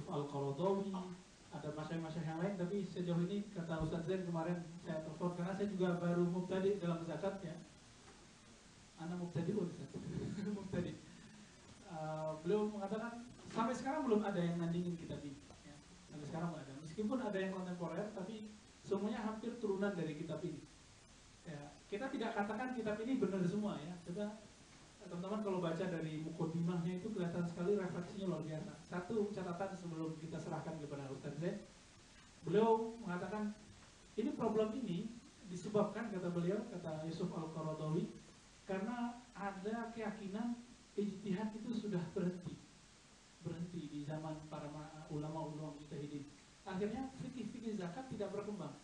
Al-Qaradawi, ada masyayikh-masyayikh yang lain, tapi sejauh ini kata Ustaz Zain kemarin saya telepon karena saya juga baru mubtadi dalam zakat ya. Anak mubtadi Ustaz. Mubtadi. Beliau mengatakan sampai sekarang belum ada yang nandingin kitab ini ya. Sampai sekarang belum ada. Meskipun ada yang kontemporer tapi semuanya hampir turunan dari kitab ini. Ya, kita tidak katakan kitab ini benar semua ya. Coba teman-teman kalau baca dari mukodimahnya itu kelihatan sekali refleksinya luar biasa. Satu catatan sebelum kita serahkan kepada Ustaz Zain, beliau mengatakan ini problem ini disebabkan kata beliau, kata Yusuf Al-Qaradawi, karena ada keyakinan ijtihad itu sudah berhenti di zaman para ulama-ulama mujtahidin. Akhirnya fikih zakat tidak berkembang.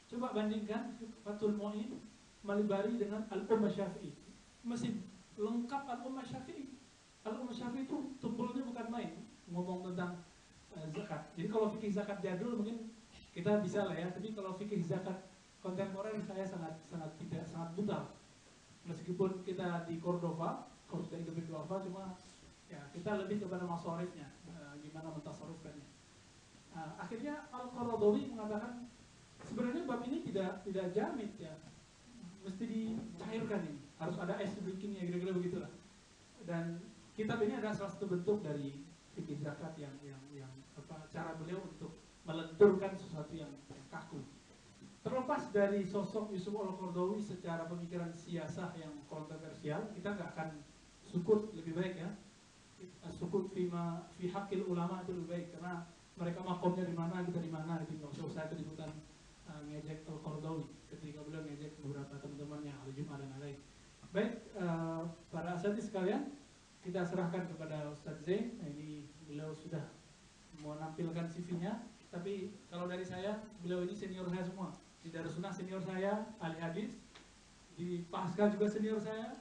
Coba bandingkan Fathul Mu'in Malibari dengan Al-Ummah Syafi'i. Masih lengkap Al-Ummah Syafi'i. Al-Ummah Syafi'i itu tumpulnya bukan main ngomong tentang zakat. Jadi kalau fikih zakat jadul mungkin kita bisa lah ya, tapi kalau fikih zakat kontemporer saya sangat buta. Meskipun kita di Cordova cuma ya kita lebih kepada masorifnya, gimana mentasarufkannya. Akhirnya Al-Qaradawi mengatakan sebenarnya bab ini tidak jamid ya, mesti dicairkan ini, harus ada ice breakingnya, kira-kira begitulah. Dan kitab ini adalah salah satu bentuk dari fikih zakat yang cara beliau untuk melenturkan sesuatu yang kaku. Terlepas dari sosok Yusuf Al-Qaradawi secara pemikiran siasah yang kontroversial, kita nggak akan sukut, lebih baik ya. Sukut fi haqqil ulama itu lebih baik karena mereka makomnya di mana, kita di mana, itu nggak usah keributan ngejek Al-Qaradawi ketika beliau ngejek beberapa teman-temannya ahli Jum'ah dan lain. Baik, para asatidz sekalian, kita serahkan kepada Ustaz Zain. Nah, ini beliau sudah mau nampilkan CV-nya, tapi kalau dari saya, beliau ini senior saya semua. Di Darussunnah senior saya, ahli hadis. Di Pasca juga senior saya.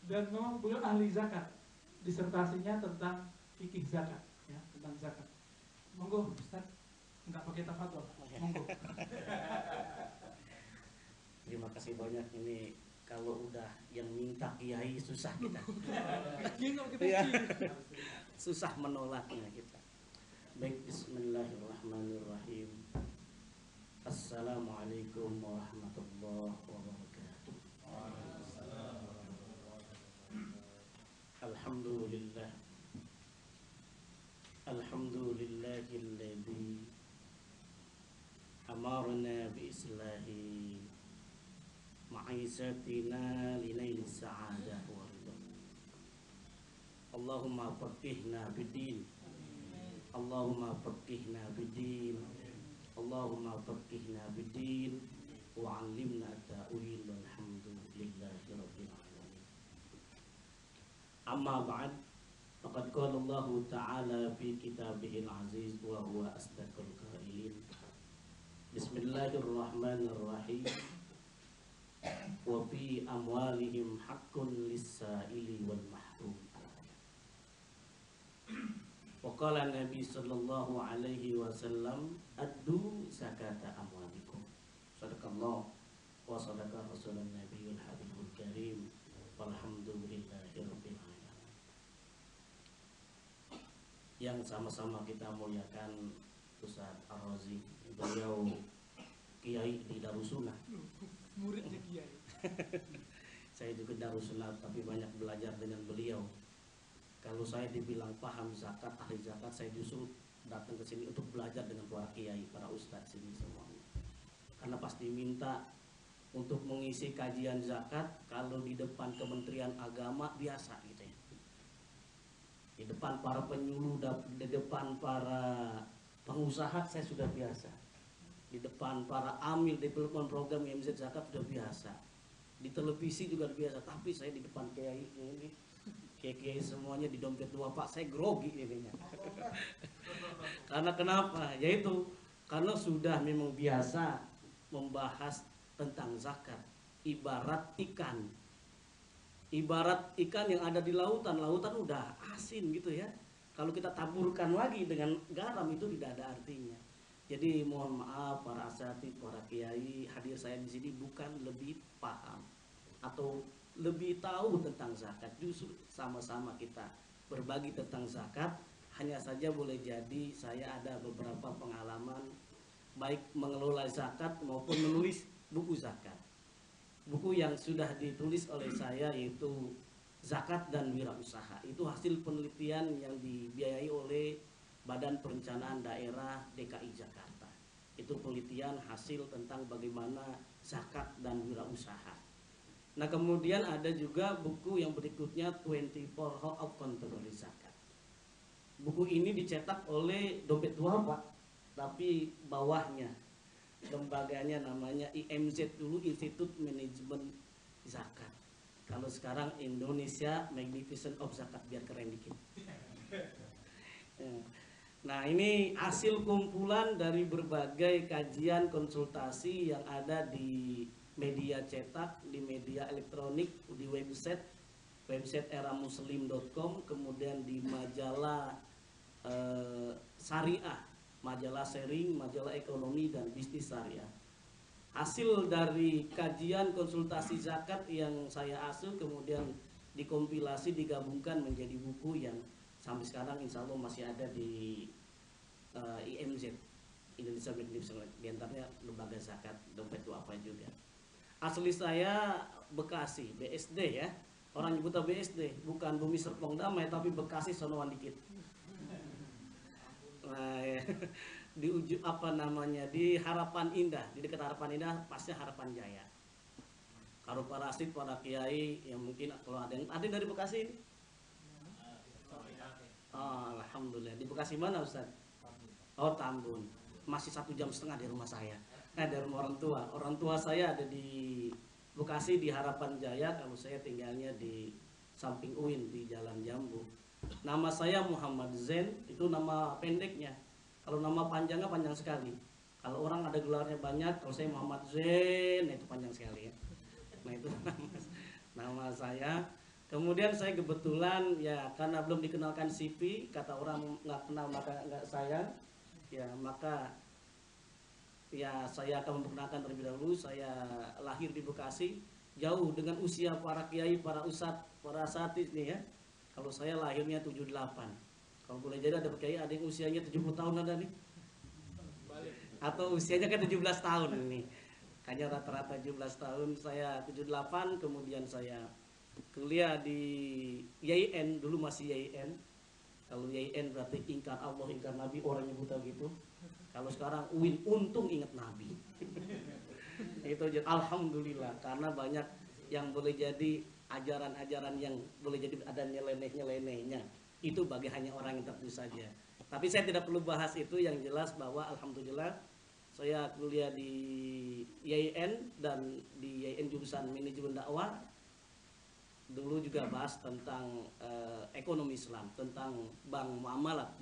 Dan memang beliau ahli zakat. Disertasinya tentang fikih zakat, ya, tentang zakat. Monggo Ustaz, nggak pakai tafadhol. Monggo. Terima kasih banyak. Ini kalau udah yang minta kiai susah kita. Ya, susah menolaknya kita. Baik, bismillahirrahmanirrahim. Assalamualaikum warahmatullahi wabarakatuh. Alhamdulillah. Alhamdulillahilladzi amarna bi islahi ma'isatina linail sa'adah wa ridha. Allahumma faqihna bid-din. Allahumma faqihna bid-din. Allahumma faqihna bid-din wa 'allimna at-ta'wil walhamdulillahi rabbil alamin. Amma ba'd, faqad qala Allah ta'ala fi kitabihil aziz wa huwa asdaqul qailin. Bismillahirrahmanirrahim. Wa fi amwalihim haqqun lis-sa'ili wal mahrum. Wa qala Nabi sallallahu alaihi wasallam, addu zakata amwalikum. Sadaqallah wa sadaqa rasulun nabiyul habibul karim. Walhamdulillahi rabbil alamin. Yang sama-sama kita muliakan Ustaz Ar-Razi, beliau kiai di Darussunnah. Muridnya kiai. Saya juga Darussunnah tapi banyak belajar dengan beliau. Kalau saya dibilang paham zakat, ahli zakat, saya justru datang ke sini untuk belajar dengan para kiai, para ustadz sini semuanya. Karena pasti minta untuk mengisi kajian zakat, kalau di depan Kementerian Agama biasa gitu ya. Di depan para penyuluh, di depan para pengusaha saya sudah biasa. Di depan para amil development program MZ zakat sudah biasa. Di televisi juga biasa, tapi saya di depan kiai ini. Kiai semuanya di dompet dua Pak, saya grogi jadinya. Karena kenapa? Yaitu karena sudah memang biasa membahas tentang zakat. Ibarat ikan yang ada di lautan udah asin gitu ya. Kalau kita taburkan lagi dengan garam itu tidak ada artinya. Jadi mohon maaf para asatidz, para kiai, hadir saya di sini bukan lebih paham atau lebih tahu tentang zakat, justru sama-sama kita berbagi tentang zakat hanya saja boleh jadi saya ada beberapa pengalaman baik mengelola zakat maupun menulis buku zakat. Buku yang sudah ditulis oleh saya yaitu Zakat dan Wirausaha. Itu hasil penelitian yang dibiayai oleh Badan Perencanaan Daerah DKI Jakarta. Itu penelitian hasil tentang bagaimana zakat dan wirausaha. Nah, kemudian ada juga buku yang berikutnya 24 How of Control Zakat. Buku ini dicetak oleh Dompet Tua, Pak, tapi bawahnya lembaganya namanya IMZ dulu, Institut Manajemen Zakat. Kalau sekarang Indonesia Magnificent of Zakat, biar keren dikit. Nah, ini hasil kumpulan dari berbagai kajian konsultasi yang ada di media cetak, di media elektronik, di website eramuslim.com, kemudian di majalah syariah, majalah sharing, majalah ekonomi dan bisnis syariah. Hasil dari kajian konsultasi zakat yang saya asuh kemudian dikompilasi, digabungkan menjadi buku yang sampai sekarang insya Allah masih ada di IMZ, Indonesia Magnificent, diantaranya lembaga zakat Dompet Duafa juga. Asli saya Bekasi, BSD ya. Orang nyebutnya BSD, bukan Bumi Serpong Damai, tapi Bekasi sonoan dikit. Nah, ya. Di di Harapan Indah, di dekat Harapan Indah pasnya Harapan Jaya. Kalau para asyik, para kiai yang mungkin kalau ada yang dari Bekasi ini. Oh, alhamdulillah. Di Bekasi mana, Ustaz? Oh, Tambun. Masih 1,5 jam dari rumah saya. Dari rumah orang tua. Orang tua saya ada di Bekasi di Harapan Jaya. Kalau saya tinggalnya di samping UIN di Jalan Jambu. Nama saya Muhammad Zain, itu nama pendeknya. Kalau nama panjangnya panjang sekali. Kalau orang ada gelarnya banyak, kalau saya Muhammad Zain itu panjang sekali ya. Nah, itu nama saya. Kemudian saya kebetulan ya karena belum dikenalkan CV, kata orang nggak kenal maka nggak sayang. Ya maka ya saya akan memperkenalkan terlebih dahulu. Saya lahir di Bekasi, jauh dengan usia para kiai, para ustadz, para asatidz nih ya. Kalau saya lahirnya 78. Kalau boleh jadi ada kiai ada yang usianya 70 tahun ada nih. Atau usianya kan 17 tahun nih. Kayaknya rata-rata 17 tahun, saya 78, kemudian saya kuliah di YIN, dulu masih YIN. Kalau YIN berarti ingkar Allah, ingkar Nabi, orang nyebutnya gitu. Kalau sekarang UIN, untung ingat Nabi. Itu aja, alhamdulillah, karena banyak yang boleh jadi ajaran-ajaran yang boleh jadi ada nyeleneh-nyelenehnya. Itu bagi hanya orang yang tertentu saja. Tapi saya tidak perlu bahas itu, yang jelas bahwa alhamdulillah saya kuliah di YIN dan di YIN jurusan manajemen dakwah. Dulu juga bahas tentang ekonomi Islam, tentang bank muamalat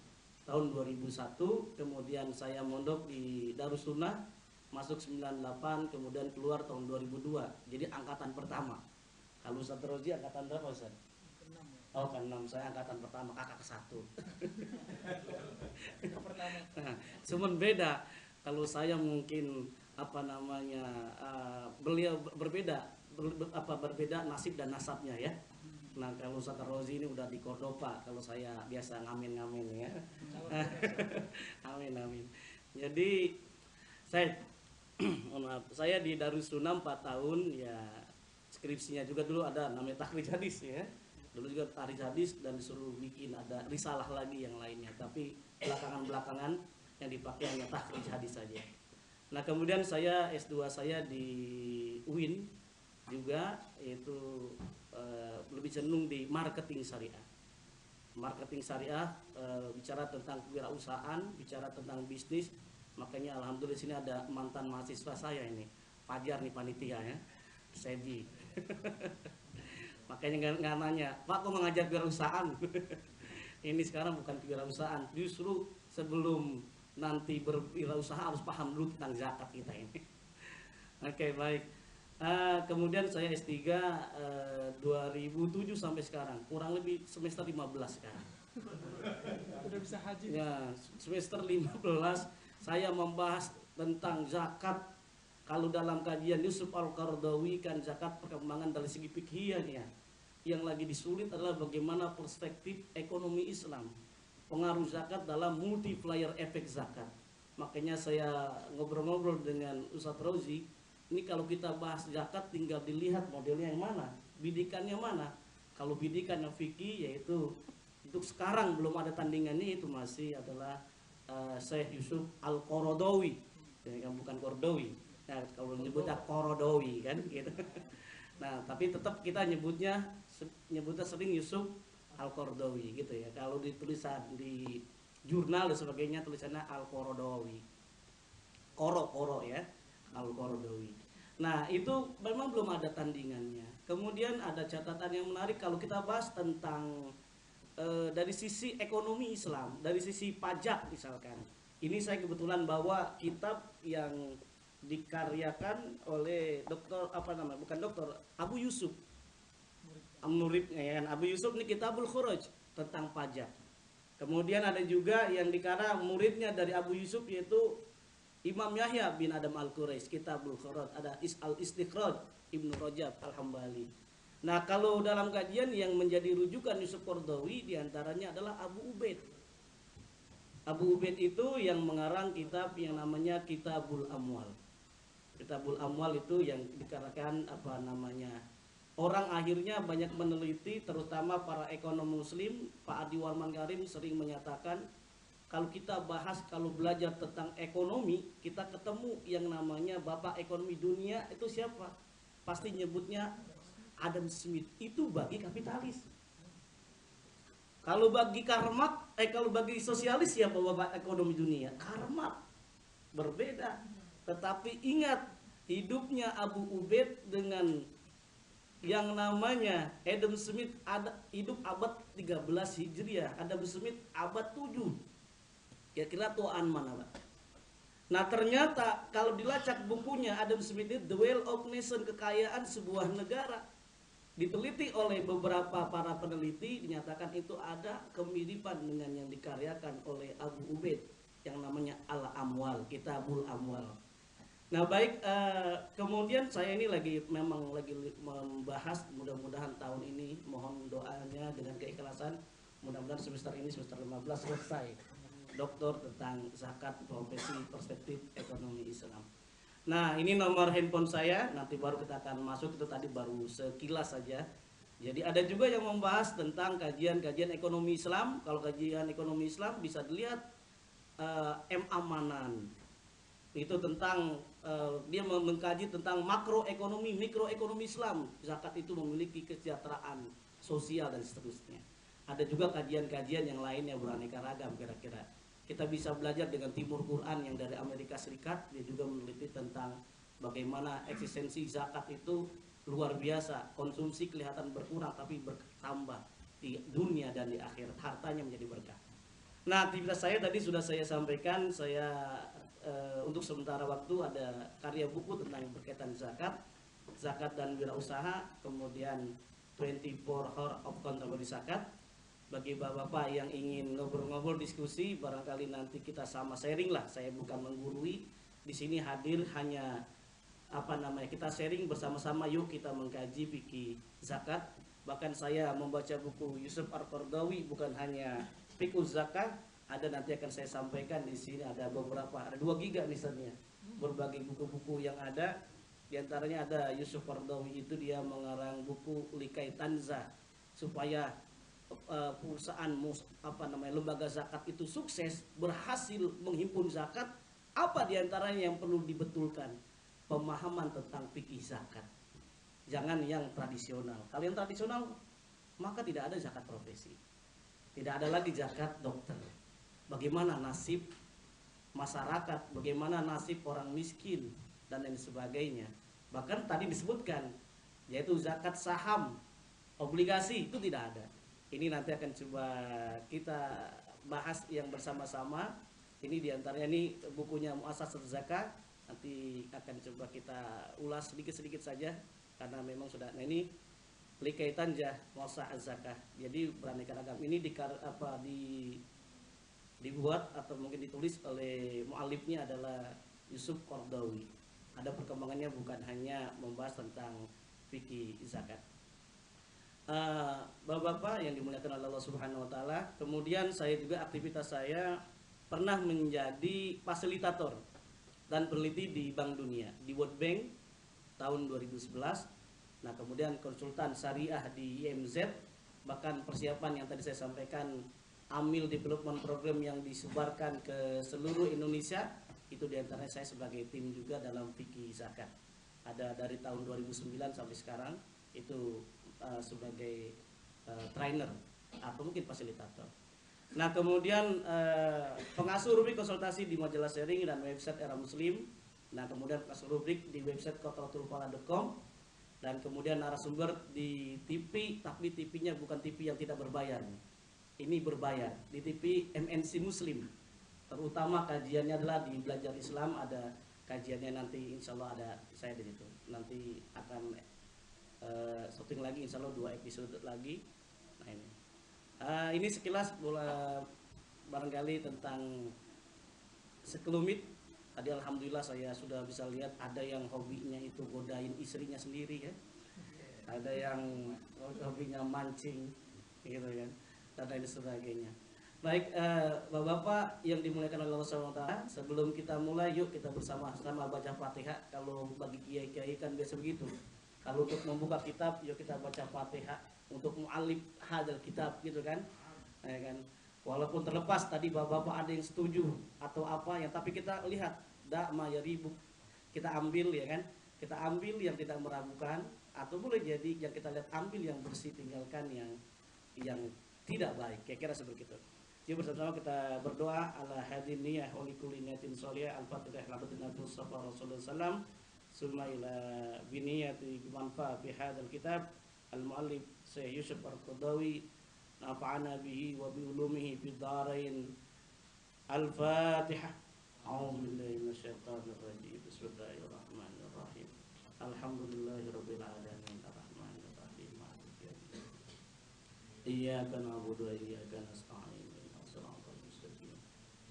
tahun 2001. Kemudian saya mondok di Darussunnah masuk 98, kemudian keluar tahun 2002. Jadi angkatan pertama. Kalau Ustaz Rozi angkatan berapa, Ustaz? Oh, kan 6. Saya angkatan pertama, kakak ke-1. Cuman beda. Kalau saya mungkin beliau berbeda nasib dan nasabnya ya. Nah, kalau Ustaz Rozi ini udah di Cordoba, kalau saya biasa ngamen-ngamen ya. Amin. Jadi saya di Darussunnah 4 tahun ya, skripsinya juga dulu ada namanya takhrij hadis ya. Dulu juga takhrij hadis dan disuruh bikin ada risalah lagi yang lainnya, tapi belakangan yang dipakai hanya takhrij hadis saja. Nah, kemudian saya S2 saya di UIN juga, yaitu lebih cenderung di marketing syariah. Marketing syariah bicara tentang kewirausahaan, bicara tentang bisnis. Makanya alhamdulillah di sini ada mantan mahasiswa saya ini, Fajar nih panitia ya, Sebi. Makanya nggak nanya, Pak kok mengajar kewirausahaan? Ini sekarang bukan kewirausahaan, justru sebelum nanti berwirausaha harus paham dulu tentang zakat kita ini. Oke, baik. Kemudian saya S3 2007 sampai sekarang, kurang lebih semester 15 sekarang. Udah bisa haji. Ya, semester 15 saya membahas tentang zakat. Kalau dalam kajian Yusuf Al-Qaradawi kan zakat perkembangan dari segi fikhiyahnya. Yang lagi disulit adalah bagaimana perspektif ekonomi Islam. pengaruh zakat dalam multiplier efek zakat. Makanya saya ngobrol-ngobrol dengan Ustadz Rozi, ini kalau kita bahas zakat tinggal dilihat modelnya yang mana, bidikannya mana. Kalau bidikan yang fikih yaitu untuk sekarang belum ada tandingannya, itu masih adalah Syekh Yusuf Al-Qaradawi, yang bukan Kordowi. Nah, kalau nyebutnya Qaradawi kan gitu. Nah, tapi tetap kita nyebutnya sering Yusuf Al-Qaradawi gitu ya. Kalau di tulisan di jurnal dan sebagainya tulisannya Al-Qaradawi. Koro ya, Al-Qaradawi. Nah, itu memang belum ada tandingannya. Kemudian ada catatan yang menarik kalau kita bahas tentang dari sisi ekonomi Islam, dari sisi pajak misalkan. Ini saya kebetulan bawa kitab yang dikaryakan oleh bukan dokter, Abu Yusuf. Muridnya ya kan, Abu Yusuf ini Kitabul Khuraj tentang pajak. Kemudian ada juga yang dikarang muridnya dari Abu Yusuf yaitu Imam Yahya bin Adam Al-Quraish, Kitabul Khuraj, ada Al-Istikhraj Ibnu Rajab Al-Hambali. Nah, kalau dalam kajian yang menjadi rujukan Yusuf Qaradawi diantaranya adalah Abu Ubaid. Abu Ubaid itu yang mengarang kitab yang namanya Kitabul Amwal. Kitabul Amwal itu yang dikarenakan orang akhirnya banyak meneliti, terutama para ekonom muslim. Pak Adi Warman Karim sering menyatakan kalau kita bahas, kalau belajar tentang ekonomi, kita ketemu yang namanya bapak ekonomi dunia itu siapa? Pasti nyebutnya Adam Smith. Itu bagi kapitalis. Kalau bagi kalau bagi sosialis siapa bapak ekonomi dunia? Karl Marx. Berbeda. Tetapi ingat, hidupnya Abu Ubaid dengan yang namanya Adam Smith hidup abad 13 Hijriah. Adam Smith abad 7. Kira-kira tuaan mana, Pak? Nah, ternyata kalau dilacak bukunya Adam Smith itu The Wealth of Nation, kekayaan sebuah negara, diteliti oleh beberapa para peneliti, dinyatakan itu ada kemiripan dengan yang dikaryakan oleh Abu Ubaid yang namanya Al-Amwal, Kitabul Amwal. Nah, baik, kemudian saya ini lagi membahas, mudah-mudahan tahun ini mohon doanya dengan keikhlasan, mudah-mudahan semester ini semester 15 selesai doktor tentang zakat, profesi, perspektif ekonomi Islam. Nah, ini nomor handphone saya, nanti baru kita akan masuk, itu tadi baru sekilas saja. Jadi ada juga yang membahas tentang kajian-kajian ekonomi Islam. Kalau kajian ekonomi Islam bisa dilihat M. Amanan. Itu tentang dia mengkaji tentang makroekonomi, mikroekonomi Islam. Zakat itu memiliki kesejahteraan sosial dan seterusnya. Ada juga kajian-kajian yang lainnya beraneka ragam kira-kira. Kita bisa belajar dengan Timur Quran yang dari Amerika Serikat. Dia juga meneliti tentang bagaimana eksistensi zakat itu luar biasa. Konsumsi kelihatan berkurang tapi bertambah di dunia dan di akhirat. Hartanya menjadi berkah. Nah, aktivitas saya tadi sudah saya sampaikan. Saya untuk sementara waktu ada karya buku tentang yang berkaitan zakat dan wirausaha. Kemudian 24 Hours of Contemporary Zakat. Bagi bapak-bapak yang ingin ngobrol-ngobrol diskusi, barangkali nanti kita sama sharing lah. Saya bukan menggurui. Di sini hadir hanya kita sharing bersama-sama. Yuk kita mengkaji fikih zakat. Bahkan saya membaca buku Yusuf Al-Qaradawi bukan hanya fikih zakat. Ada nanti akan saya sampaikan di sini ada 2 giga misalnya. Berbagai buku-buku yang ada. Di antaranya ada Yusuf Al-Qaradawi itu dia mengarang buku Likai Tanza supaya perusahaan lembaga zakat itu sukses, berhasil menghimpun zakat. Apa diantaranya yang perlu dibetulkan? Pemahaman tentang fikih zakat. Jangan yang tradisional. Kalau yang tradisional maka tidak ada zakat profesi, tidak ada lagi zakat dokter. Bagaimana nasib masyarakat, bagaimana nasib orang miskin dan lain sebagainya. Bahkan tadi disebutkan yaitu zakat saham, obligasi, itu tidak ada. Ini nanti akan coba kita bahas yang bersama-sama. Ini diantaranya ini bukunya Muassasatul Zakah. Nanti akan coba kita ulas sedikit-sedikit saja karena memang sudah. Nah, ini Likai Tanza Muassasatul Zakah. Jadi beraneka ragam. Ini dibuat atau mungkin ditulis oleh muallifnya adalah Yusuf Qaradawi. Ada perkembangannya, bukan hanya membahas tentang fikih zakat. Bapak-bapak yang dimuliakan oleh Allah Subhanahu wa taala, kemudian saya juga aktivitas saya pernah menjadi fasilitator dan peneliti di Bank Dunia, di World Bank tahun 2011. Nah, kemudian konsultan syariah di IMZ, bahkan persiapan yang tadi saya sampaikan Amil Development Program yang disebarkan ke seluruh Indonesia, itu diantaranya saya sebagai tim juga dalam fikih zakat. Ada dari tahun 2009 sampai sekarang itu sebagai trainer atau mungkin fasilitator. Nah, kemudian pengasuh rubrik konsultasi di majalah Sharing dan website Era Muslim. Nah, kemudian pengasuh rubrik di website kotraturfala.com, dan kemudian narasumber di TV, tapi TV-nya bukan TV yang tidak berbayar. Ini berbayar di TV MNC Muslim. Terutama kajiannya adalah di Belajar Islam, ada kajiannya nanti insya Allah ada saya di situ. Nanti akan syuting lagi insya Allah 2 episode lagi. Nah ini sekilas barangkali tentang sekelumit. Tadi alhamdulillah saya sudah bisa lihat ada yang hobinya itu godain istrinya sendiri ya. Ada yang hobinya mancing gitu kan. Dan lain sebagainya. Baik, Bapak-bapak yang dimuliakan oleh Allah SWT, sebelum kita mulai, yuk kita bersama-sama baca Fatihah. Kalau bagi kiai-kiai kan biasa begitu. Kalau untuk membuka kitab, yuk kita baca Fatihah. Untuk mu'alif hadal kitab, gitu kan. Ya kan. Walaupun terlepas tadi Bapak-bapak ada yang setuju atau apa yang, tapi kita lihat ma yaribuk. Kita ambil ya kan. Kita ambil yang tidak meragukan, atau boleh jadi yang kita lihat ambil yang bersih, tinggalkan yang tidak baik. Kira-kira seperti itu. Jadi bersama kita berdoa ala hadin niyah wa likulli niyatin shalihah al-fatihah labatina Mustafa Rasulullah sallam summa ila biniyati bimanfa fi hadzal kitab al-muallif Syekh Yusuf Al-Qaradawi nafa'ana bihi wa bi ulumihi fid dharain. Al-Fatihah. A'udzu billahi minasyaitonir rajim. Bismillahirrahmanirrahim. Alhamdulillahirabbil alamin arrahmanir rahim maliki yaumiddin. Iyyaka na'budu wa iyyaka nasta'in.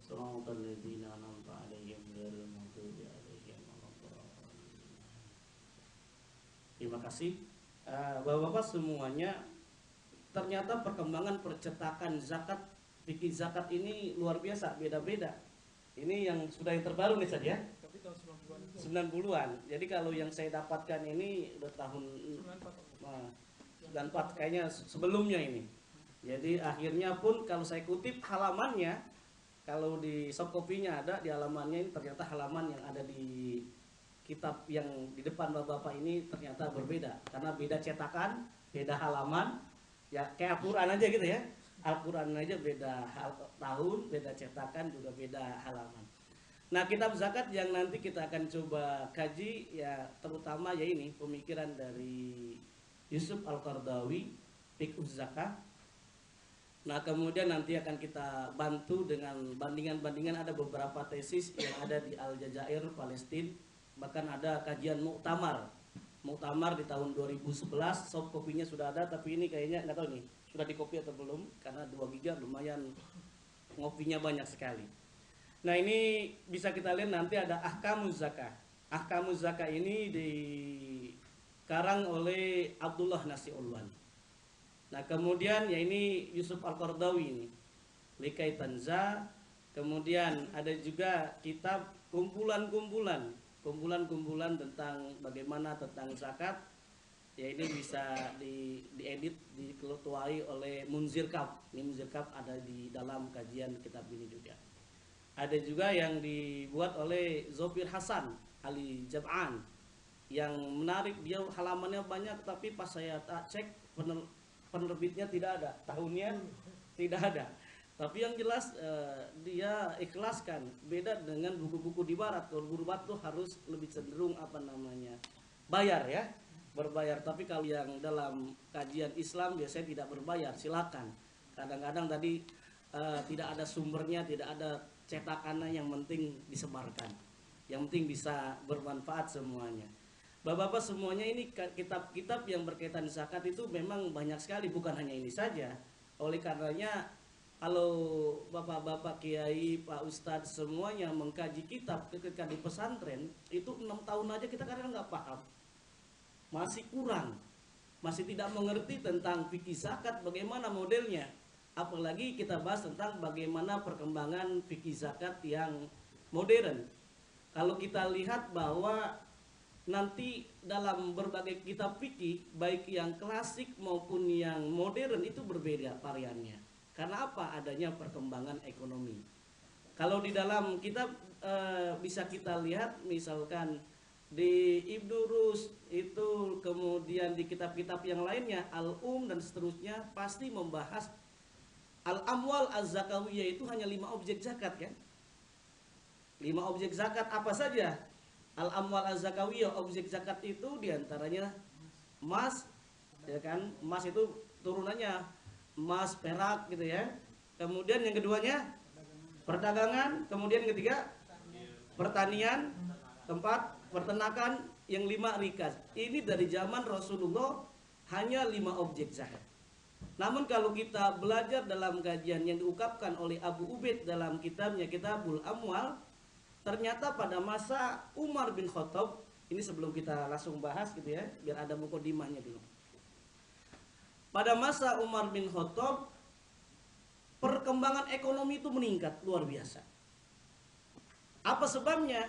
Shiratal ladzina an'amta 'alaihim ghairil maghdubi 'alaihim waladdallin. Terima kasih Bapak-bapak semuanya. Ternyata perkembangan percetakan zakat, fikih zakat ini luar biasa, beda-beda. Ini yang sudah yang terbaru nih saja. Tapi tahun 90-an. 90-an. Jadi kalau yang saya dapatkan ini udah tahun 94 kayaknya sebelumnya ini. Jadi akhirnya pun kalau saya kutip halamannya, kalau di soft copy-nya ada di halamannya ini, ternyata halaman yang ada di kitab yang di depan Bapak-bapak ini ternyata berbeda. Karena beda cetakan, beda halaman, ya kayak Al-Quran aja gitu ya. Al-Quran aja beda tahun, beda cetakan, juga beda halaman. Nah, kitab zakat yang nanti kita akan coba kaji ya terutama ya ini pemikiran dari Yusuf Al-Qaradawi, Fiqh Zakat. Nah, kemudian nanti akan kita bantu dengan bandingan-bandingan, ada beberapa tesis yang ada di Aljazair, Palestina, bahkan ada kajian muktamar di tahun 2011, soft copy-nya sudah ada, tapi ini kayaknya nggak tahu nih sudah di copy atau belum, karena 2 GB lumayan ngopinya banyak sekali. Nah, ini bisa kita lihat nanti ada Ahkamuz Zakah. Ahkamuz Zakah ini dikarang oleh Abdullah Nasiulwan. Nah, kemudian ya ini Yusuf Al-Qaradawi ini Likai Tanza. Kemudian ada juga kitab kumpulan-kumpulan tentang bagaimana tentang zakat. Ya ini bisa diedit, diketuai oleh Munzir Kaf. Ini Munzir Kaf ada di dalam kajian kitab ini juga. Ada juga yang dibuat oleh Zofir Hasan Ali Jab'an. Yang menarik, dia halamannya banyak, tapi pas saya cek penerbitnya tidak ada, tahunnya tidak ada. Tapi yang jelas dia ikhlaskan. Beda dengan buku-buku di barat. Kalau buku barat tuh harus lebih cenderung bayar ya, berbayar. Tapi kalau yang dalam kajian Islam biasanya tidak berbayar, silakan. Kadang-kadang tadi tidak ada sumbernya, tidak ada cetakannya, yang penting disebarkan. Yang penting bisa bermanfaat semuanya. Bapak-bapak semuanya, ini kitab-kitab yang berkaitan zakat itu memang banyak sekali, bukan hanya ini saja. Oleh karenanya kalau bapak-bapak kiai, pak ustadz semuanya mengkaji kitab ketika di pesantren itu 6 tahun aja kita kadang nggak paham, masih kurang. masih tidak mengerti tentang fikih zakat bagaimana modelnya. Apalagi kita bahas tentang bagaimana perkembangan fikih zakat yang modern. Kalau kita lihat bahwa nanti dalam berbagai kitab fikih, baik yang klasik maupun yang modern itu berbeda variannya. Karena apa? Adanya perkembangan ekonomi. Kalau di dalam kitab bisa kita lihat misalkan di Ibnu Rus itu, kemudian di kitab-kitab yang lainnya, dan seterusnya, pasti membahas al-amwal az-zakawiyah itu hanya 5 objek zakat kan? 5 objek zakat apa saja? Al-amwal az-zakawiyah, objek zakat itu diantaranya emas, ya kan? Emas itu turunannya emas, perak gitu ya. Kemudian yang keduanya perdagangan, kemudian ketiga pertanian, keempat peternakan, yang 5 rikas. Ini dari zaman Rasulullah hanya 5 objek zakat. Namun kalau kita belajar dalam kajian yang diungkapkan oleh Abu Ubaid dalam kitabnya Kitabul Amwal, ternyata pada masa Umar bin Khattab, ini sebelum kita langsung bahas gitu ya, biar ada mukadimahnya dulu. Pada masa Umar bin Khattab, perkembangan ekonomi itu meningkat luar biasa. Apa sebabnya?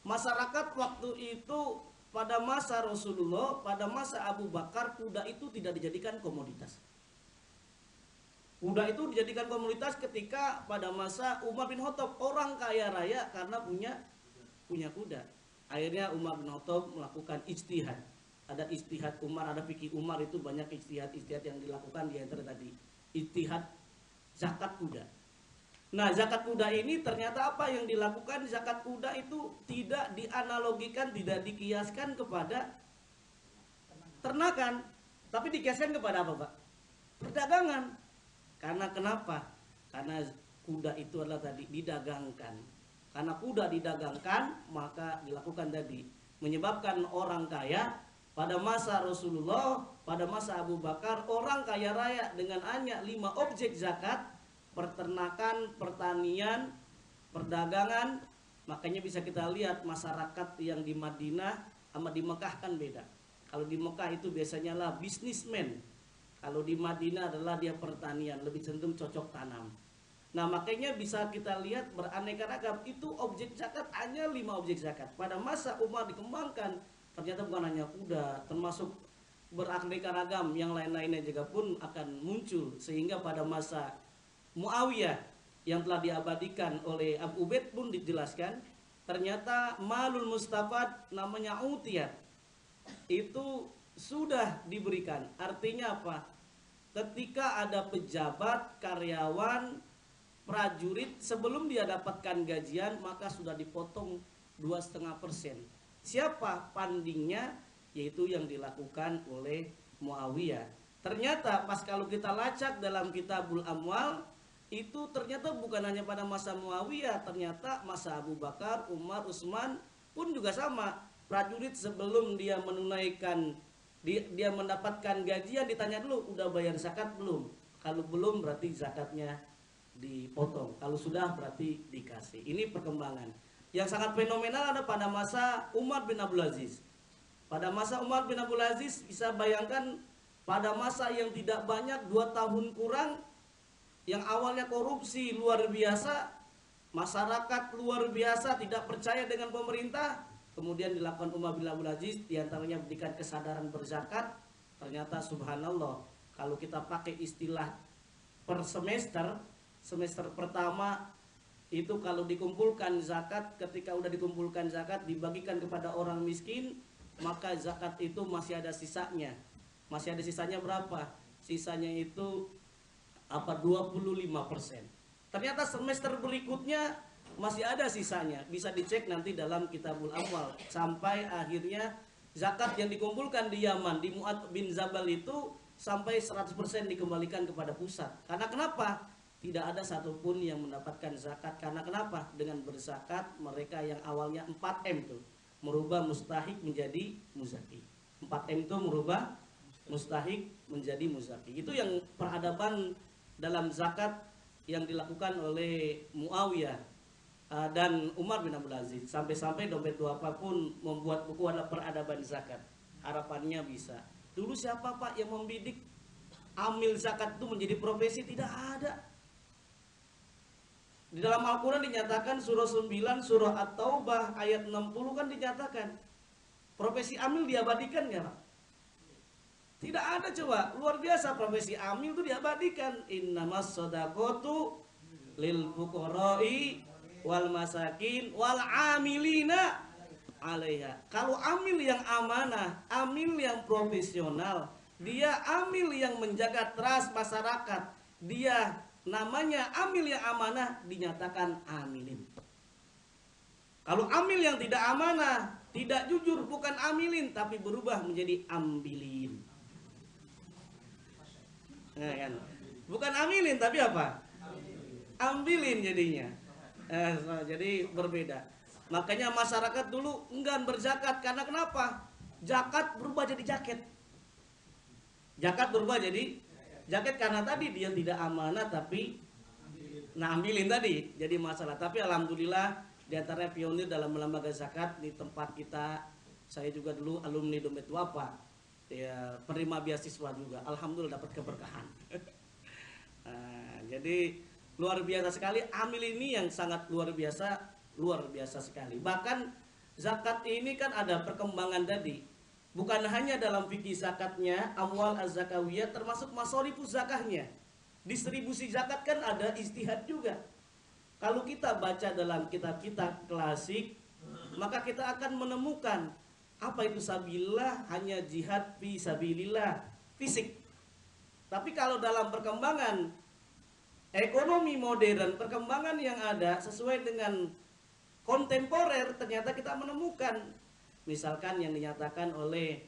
Masyarakat waktu itu pada masa Rasulullah, pada masa Abu Bakar, kuda itu tidak dijadikan komoditas. Kuda itu dijadikan komoditas ketika pada masa Umar bin Khattab, orang kaya raya karena punya kuda. Akhirnya Umar bin Khattab melakukan ijtihad. Ada ijtihad Umar, ada fikih Umar, itu banyak ijtihad yang dilakukan, di antara tadi ijtihad zakat kuda. Nah, zakat kuda ini ternyata apa yang dilakukan? Zakat kuda itu tidak dianalogikan, tidak dikiaskan kepada ternakan, tapi dikiaskan kepada apa, Pak? Perdagangan. Karena kenapa? Karena kuda itu adalah tadi didagangkan. Karena kuda didagangkan, maka dilakukan tadi, menyebabkan orang kaya pada masa Rasulullah, pada masa Abu Bakar, orang kaya raya dengan hanya 5 objek zakat, peternakan, pertanian, perdagangan. Makanya bisa kita lihat masyarakat yang di Madinah sama di Mekah kan beda. Kalau di Mekah itu biasanya lah bisnismen. Kalau di Madinah adalah dia pertanian, lebih cenderung cocok tanam. Nah, makanya bisa kita lihat beraneka ragam. Itu objek zakat hanya 5 objek zakat. Pada masa Umar dikembangkan, ternyata bukan hanya kuda, termasuk beraneka ragam yang lain-lainnya juga pun akan muncul. Sehingga pada masa Muawiyah yang telah diabadikan oleh Abu Ubaid pun dijelaskan, ternyata malul mustafad namanya utiyat itu sudah diberikan. Artinya apa? Ketika ada pejabat, karyawan, prajurit, sebelum dia dapatkan gajian maka sudah dipotong 2,5%. Siapa pandingnya? Yaitu yang dilakukan oleh Muawiyah. Ternyata pas kalau kita lacak dalam Kitabul Amwal, itu ternyata bukan hanya pada masa Muawiyah, ternyata masa Abu Bakar, Umar, Utsman pun juga sama. Prajurit sebelum dia menunaikan, dia mendapatkan gajian, ditanya dulu, udah bayar zakat belum? Kalau belum berarti zakatnya dipotong, kalau sudah berarti dikasih. Ini perkembangan yang sangat fenomenal ada pada masa Umar bin Abdul Aziz. Pada masa Umar bin Abdul Aziz, bisa bayangkan pada masa yang tidak banyak, 2 tahun kurang, yang awalnya korupsi luar biasa, masyarakat luar biasa tidak percaya dengan pemerintah, kemudian dilakukan Umar bin Abdul Aziz, diantaranya berikan kesadaran berzakat. Ternyata subhanallah, kalau kita pakai istilah per semester, semester pertama itu kalau dikumpulkan zakat, ketika udah dikumpulkan zakat dibagikan kepada orang miskin, maka zakat itu masih ada sisanya. Masih ada sisanya berapa? Sisanya itu 25%. Ternyata semester berikutnya masih ada sisanya. Bisa dicek nanti dalam Kitabul Amwal. Sampai akhirnya zakat yang dikumpulkan di Yaman, di Mu'ad bin Zabal itu sampai 100% dikembalikan kepada pusat. Karena kenapa? Tidak ada satupun yang mendapatkan zakat. Karena kenapa? Dengan berzakat mereka yang awalnya 4M itu merubah mustahik menjadi muzaki. 4M itu merubah mustahik menjadi muzaki. Itu yang peradaban dalam zakat yang dilakukan oleh Muawiyah dan Umar bin Abdul Aziz. Sampai-sampai dompet duafa pun membuat buku adalah peradaban zakat. Harapannya bisa Dulu siapa Pak yang membidik amil zakat itu menjadi profesi? Tidak ada. Di dalam Al-Quran dinyatakan surah 9, surah At-Taubah ayat 60 kan dinyatakan profesi amil diabadikan nggak Pak? Tidak ada coba. Luar biasa, profesi amil itu diabadikan. Innamas shadaqatu lil fuqara'i wal masakin wal amilina 'alaiha. Kalau amil yang amanah, amil yang profesional, dia amil yang menjaga trust masyarakat, dia namanya amil yang amanah, dinyatakan amilin. Kalau amil yang tidak amanah, tidak jujur, bukan amilin tapi berubah menjadi ambilin. Nah, kan? Bukan amilin tapi apa? Ambilin jadinya. Jadi berbeda. Makanya masyarakat dulu enggan berzakat karena kenapa? Zakat berubah jadi jaket. Zakat berubah jadi jaket karena tadi dia tidak amanah tapi ambilin tadi jadi masalah. Tapi alhamdulillah di antara pionir dalam lembaga zakat di tempat kita, saya juga dulu alumni Dompet Wafa, ya penerima beasiswa juga, alhamdulillah dapat keberkahan. Jadi luar biasa sekali, amil ini yang sangat luar biasa sekali. Bahkan zakat ini kan ada perkembangan tadi. Bukan hanya dalam fikih zakatnya, amwal az-zakawiyah, termasuk masorifus zakahnya. Distribusi zakat kan ada ijtihad juga. Kalau kita baca dalam kitab-kitab klasik, maka kita akan menemukan apa itu sabilillah, hanya jihad fi sabilillah, fisik. Tapi kalau dalam perkembangan ekonomi modern, perkembangan yang ada sesuai dengan kontemporer, ternyata kita menemukan misalkan yang dinyatakan oleh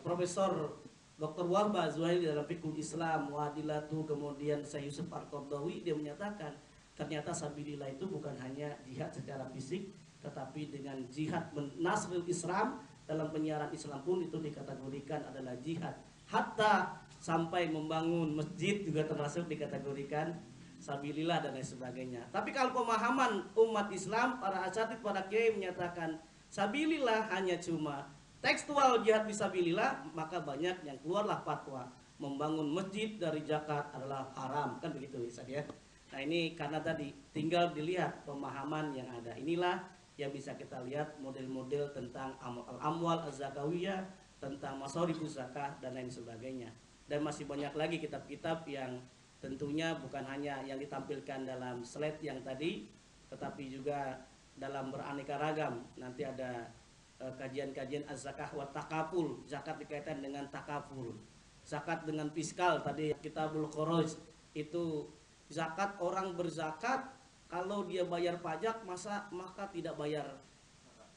Profesor Dr. Wahbah Zuhaili dalam Fiqhul Islam Wadilatu, kemudian Syekh Yusuf Al-Qaradawi, dia menyatakan ternyata sabilillah itu bukan hanya jihad secara fisik, tetapi dengan jihad nasrul Islam, dalam penyiaran Islam pun itu dikategorikan adalah jihad. Hatta sampai membangun masjid juga termasuk dikategorikan sabilillah dan lain sebagainya. Tapi kalau pemahaman umat Islam, para asatidz, para kiai menyatakan sabilillah hanya cuma tekstual jihad fisabilillah, maka banyak yang keluarlah fatwa membangun masjid dari zakat adalah haram, kan begitu Ustaz ya. Nah ini karena tadi tinggal dilihat pemahaman yang ada. Inilah yang bisa kita lihat model-model tentang al-amwal az-zakawiyah, tentang masorifus zakah dan lain sebagainya. Dan masih banyak lagi kitab-kitab yang tentunya bukan hanya yang ditampilkan dalam slide yang tadi, tetapi juga dalam beraneka ragam. Nanti ada kajian-kajian az-zakah wa takaful, zakat dikaitkan dengan takaful, zakat dengan fiskal. Tadi kitabul khuruj itu zakat, orang berzakat kalau dia bayar pajak maka tidak bayar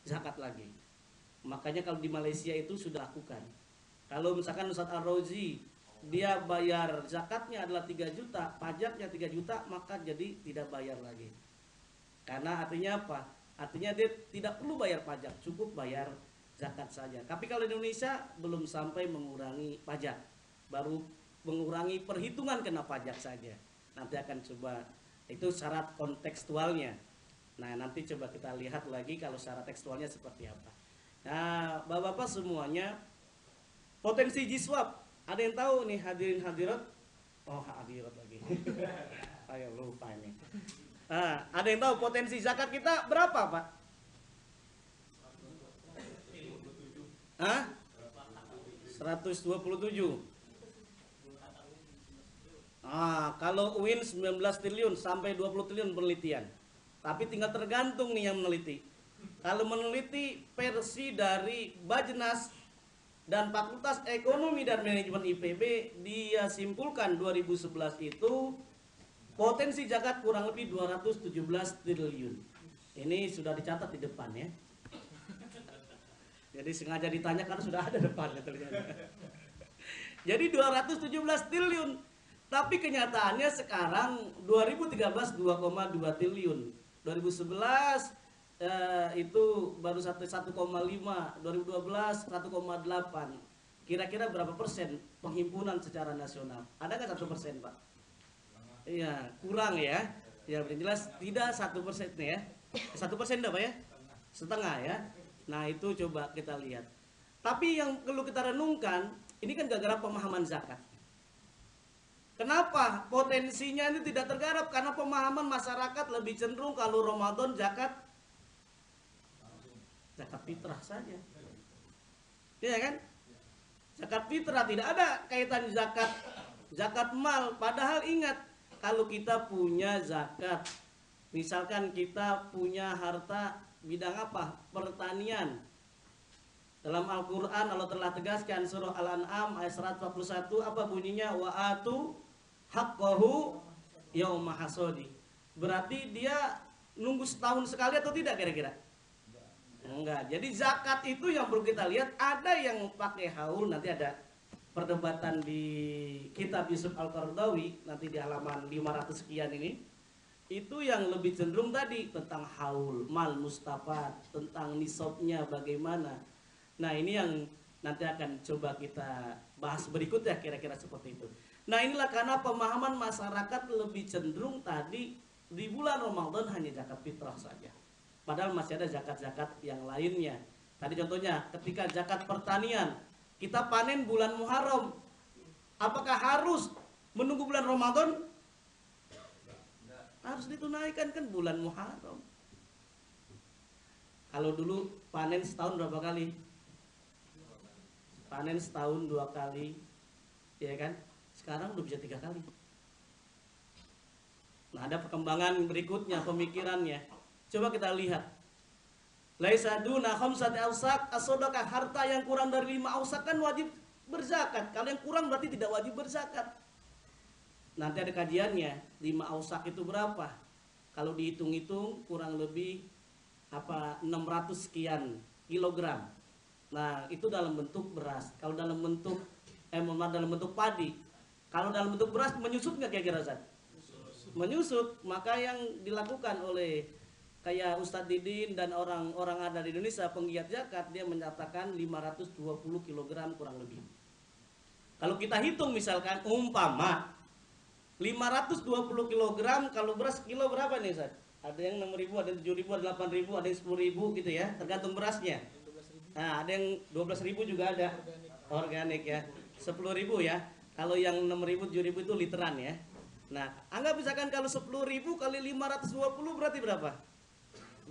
zakat lagi. Makanya kalau di Malaysia itu sudah lakukan. Kalau misalkan Ustaz Ar-Rozi dia bayar zakatnya adalah 3 juta, pajaknya 3 juta, maka jadi tidak bayar lagi. Karena artinya apa? Artinya dia tidak perlu bayar pajak, cukup bayar zakat saja. Tapi kalau di Indonesia belum sampai mengurangi pajak, baru mengurangi perhitungan kena pajak saja. Nanti akan coba, itu syarat kontekstualnya. Nah nanti coba kita lihat lagi kalau syarat tekstualnya seperti apa. Nah bapak-bapak semuanya, potensi jiswab, ada yang tahu nih hadirin hadirat? Oh hadirat lagi, saya lupa ini. Nah, ada yang tahu potensi zakat kita berapa Pak? Hah? 127. Kalau UIN 19 triliun sampai 20 triliun penelitian. Tapi tinggal tergantung nih yang meneliti. Kalau meneliti versi dari Bajnas dan Fakultas Ekonomi dan Manajemen IPB, dia simpulkan 2011 itu potensi zakat kurang lebih 217 triliun. Ini sudah dicatat di depan ya. Jadi sengaja ditanya karena sudah ada depannya ternyata. Jadi 217 triliun. Tapi kenyataannya sekarang 2013 2,2 triliun. 2011 itu baru 1,5, 2012 1,8. Kira-kira berapa persen penghimpunan secara nasional? Ada nggak 1% Pak? Iya, kurang ya. Ya jelas tidak 1% ya. 1% enggak Pak ya? Setengah ya. Nah itu coba kita lihat. Tapi yang perlu kita renungkan, ini kan gara-gara pemahaman zakat. Kenapa potensinya ini tidak tergarap? Karena pemahaman masyarakat lebih cenderung kalau Ramadan zakat fitrah saja. Iya kan? Zakat fitrah, tidak ada kaitan zakat mal. Padahal ingat, kalau kita punya zakat, misalkan kita punya harta bidang apa? Pertanian. Dalam Al-Quran Allah telah tegaskan surah Al-An'am ayat 141, apa bunyinya? Wa atu haqqahu yauma hasodi. Berarti dia nunggu setahun sekali atau tidak kira-kira? Enggak. Jadi zakat itu yang perlu kita lihat, ada yang pakai haul, nanti ada perdebatan di kitab Yusuf Al-Qaradawi nanti di halaman 500 sekian ini. Itu yang lebih cenderung tadi tentang haul, mal mustafad, tentang nisabnya bagaimana. Nah, ini yang nanti akan coba kita bahas berikutnya kira-kira seperti itu. Nah, inilah karena pemahaman masyarakat lebih cenderung tadi di bulan Ramadan hanya zakat fitrah saja. Padahal masih ada zakat-zakat yang lainnya. Tadi contohnya ketika zakat pertanian, kita panen bulan Muharram. Apakah harus menunggu bulan Ramadan? Harus ditunaikan kan bulan Muharram. Kalau dulu panen setahun berapa kali? Panen setahun 2 kali, ya kan? Sekarang udah bisa 3 kali. Nah, ada perkembangan berikutnya pemikirannya. Coba kita lihat. Laisa duna khamsati awsaq as-shadaqah, harta yang kurang dari 5 awsaq kan wajib berzakat. Kalau yang kurang berarti tidak wajib berzakat. Nanti ada kajiannya, 5 awsaq itu berapa? Kalau dihitung-hitung kurang lebih 600 sekian kilogram. Nah, itu dalam bentuk beras. Kalau dalam bentuk dalam bentuk padi. Kalau dalam bentuk beras menyusut nggak kira-kira, Ustaz? Menyusut. Maka yang dilakukan oleh kayak Ustadz Didin dan orang-orang ada di Indonesia penggiat zakat, dia menyatakan 520 kg kurang lebih. Kalau kita hitung misalkan umpama 520 kg, kalau beras kilo berapa nih, Ustaz? Ada yang 6.000, ada yang 7.000, ada 8.000, ada yang 10.000 gitu ya, tergantung berasnya. Nah, ada yang 12.000 juga ada. Organik ya. 10.000 ya. Kalau yang 6.000, 7.000 itu literan ya. Nah, anggap misalkan kalau 10.000 kali 520 berarti berapa?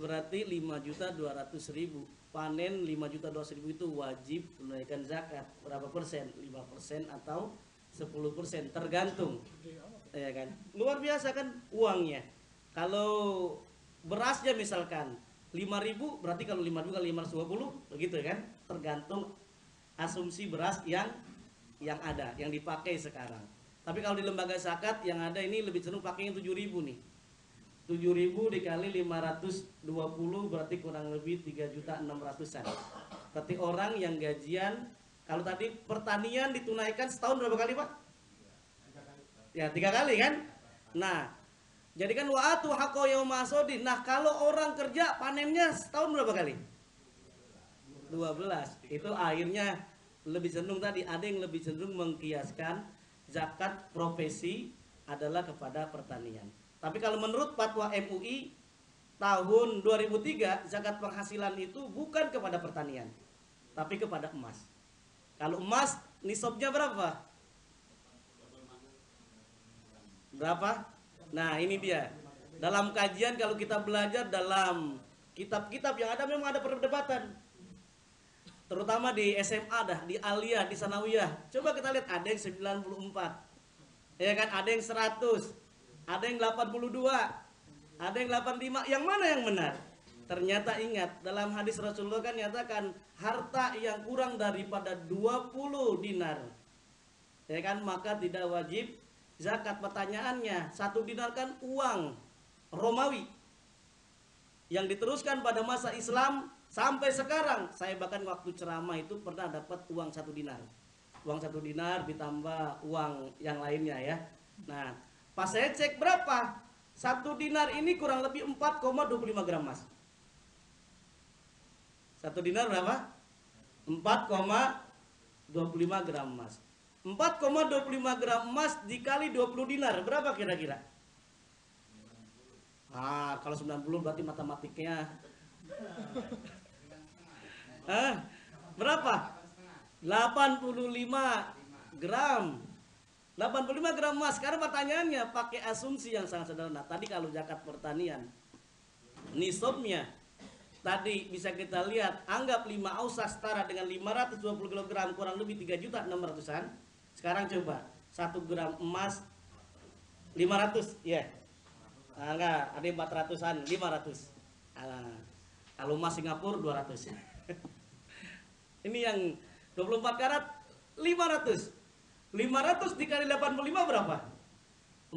Berarti 5.200.000. Panen 5.200.000 itu wajib menunaikan zakat. Berapa persen? 5% atau 10%, tergantung. Ya kan? Luar biasa kan uangnya. Kalau berasnya misalkan 5.000, berarti kalau 5.000 kali 520 begitu kan? Tergantung asumsi beras yang ada, yang dipakai sekarang. Tapi kalau di lembaga zakat yang ada ini lebih cenderung pakainya 7.000 nih. 7.000 dikali 520 berarti kurang lebih 3.600.000-an. Berarti orang yang gajian, kalau tadi pertanian ditunaikan setahun berapa kali, Pak? Ya, 3 kali kan? Nah, jadi kan wa'atu haqqo yauma hasodi. Nah, kalau orang kerja panennya setahun berapa kali? 12. Itu akhirnya lebih cenderung tadi, ada yang lebih cenderung mengkiaskan zakat profesi adalah kepada pertanian. Tapi kalau menurut fatwa MUI tahun 2003, zakat penghasilan itu bukan kepada pertanian, tapi kepada emas. Kalau emas nisabnya berapa? Berapa? Nah, ini dia. Dalam kajian kalau kita belajar dalam kitab-kitab yang ada, memang ada perdebatan. Terutama di SMA dah, di Aliyah, di Sanawiyah. Coba kita lihat, ada yang 94. Ya kan, ada yang 100. Ada yang 82. Ada yang 85. Yang mana yang benar? Ternyata ingat, dalam hadis Rasulullah kan nyatakan harta yang kurang daripada 20 dinar, ya kan, maka tidak wajib zakat. Pertanyaannya, 1 dinar kan uang Romawi yang diteruskan pada masa Islam sampai sekarang. Saya bahkan waktu ceramah itu pernah dapat uang 1 dinar. Uang 1 dinar ditambah uang yang lainnya ya. Nah, pas saya cek berapa? 1 dinar ini kurang lebih 4,25 gram emas. 1 dinar berapa? 4,25 gram emas. 4,25 gram emas dikali 20 dinar berapa kira-kira? Kalau 90 berarti matematiknya berapa? 85 gram. 85 gram emas. Sekarang pertanyaannya pakai asumsi yang sangat sederhana. Tadi kalau zakat pertanian nisabnya tadi bisa kita lihat, anggap 5 ausak setara dengan 520 kg kurang lebih 3.600.000-an. Sekarang coba 1 gram emas 500 ya. Nah, enggak, ada 400-an, 500. Kalau emas Singapura 200 ya. Ini yang 24 karat 500. 500 dikali 85 berapa?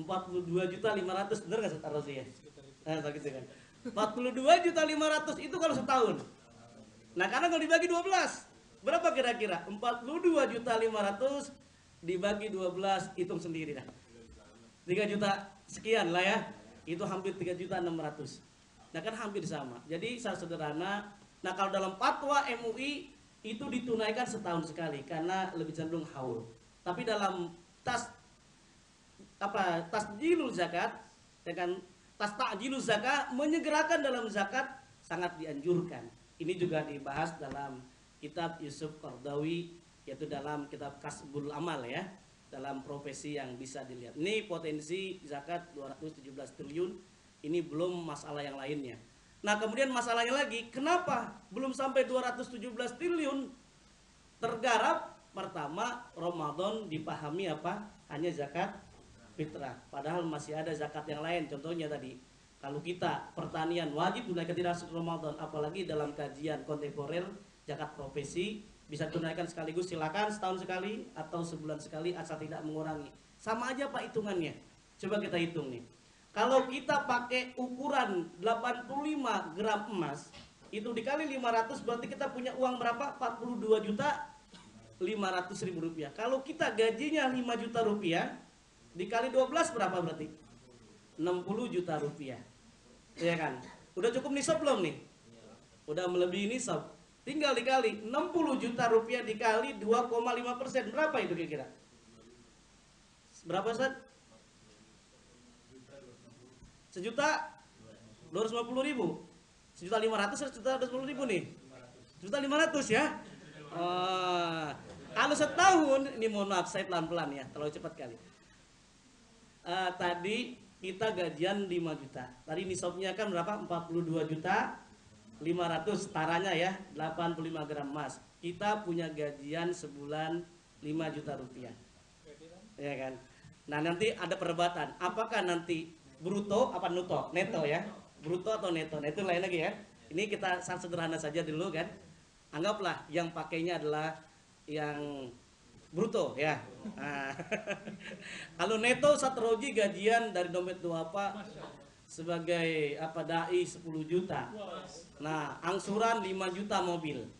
42.500.000, bener nggak Ustaz Rozi ya? Gitu kan. 42.500.000 itu kalau setahun. Nah, karena kalau dibagi 12, berapa kira-kira? 42.500.000 dibagi 12, hitung sendiri dah. 3 juta sekian lah ya. Itu hampir 3.600.000. Nah, kan hampir sama. Jadi secara sederhana, nah kalau dalam fatwa MUI itu ditunaikan setahun sekali karena lebih cenderung haul. Tapi dalam tasjilul zakat, dengan ta'jilul zakat, menyegerakan dalam zakat sangat dianjurkan. Ini juga dibahas dalam kitab Yusuf Qardawi, yaitu dalam kitab Kasbul Amal ya, dalam profesi yang bisa dilihat. Ini potensi zakat 217 triliun, ini belum masalah yang lainnya. Nah, kemudian masalahnya lagi, kenapa belum sampai 217 triliun tergarap? Pertama, Ramadan dipahami apa? Hanya zakat fitrah. Padahal masih ada zakat yang lain. Contohnya tadi, kalau kita pertanian wajib tunaikan tidak Ramadan, apalagi dalam kajian kontemporer zakat profesi bisa tunaikan sekaligus, silakan setahun sekali atau sebulan sekali asal tidak mengurangi. Sama aja Pak hitungannya. Coba kita hitung nih. Kalau kita pakai ukuran 85 gram emas, itu dikali 500 berarti kita punya uang berapa? 42.500.000 rupiah. Kalau kita gajinya 5 juta rupiah, dikali 12 berapa berarti? 60 juta rupiah. Ya kan? Udah cukup nisab belum nih? Udah melebihi nisab. Tinggal dikali 60 juta rupiah dikali 2,5%. Berapa itu kira-kira? Berapa Ustaz? 1.250.000. 1.500.000, 1.250.000 nih. 1.500 ya. Kalau setahun, ini mohon maaf saya pelan-pelan ya, terlalu cepat kali. Tadi kita gajian 5 juta. Tadi nisabnya kan berapa? 42.500.000 setaranya ya, 85 gram emas. Kita punya gajian sebulan 5 juta rupiah. Ya kan? Nah, nanti ada perdebatan. Apakah nanti bruto apa neto ya? Bruto atau neto? Nah, itu lain lagi ya. Ini kita sangat sederhana saja dulu kan. Anggaplah yang pakainya adalah yang bruto ya. Nah, kalau neto Satroji gajian dari dompet duafa sebagai dai 10 juta. Nah, angsuran 5 juta mobil.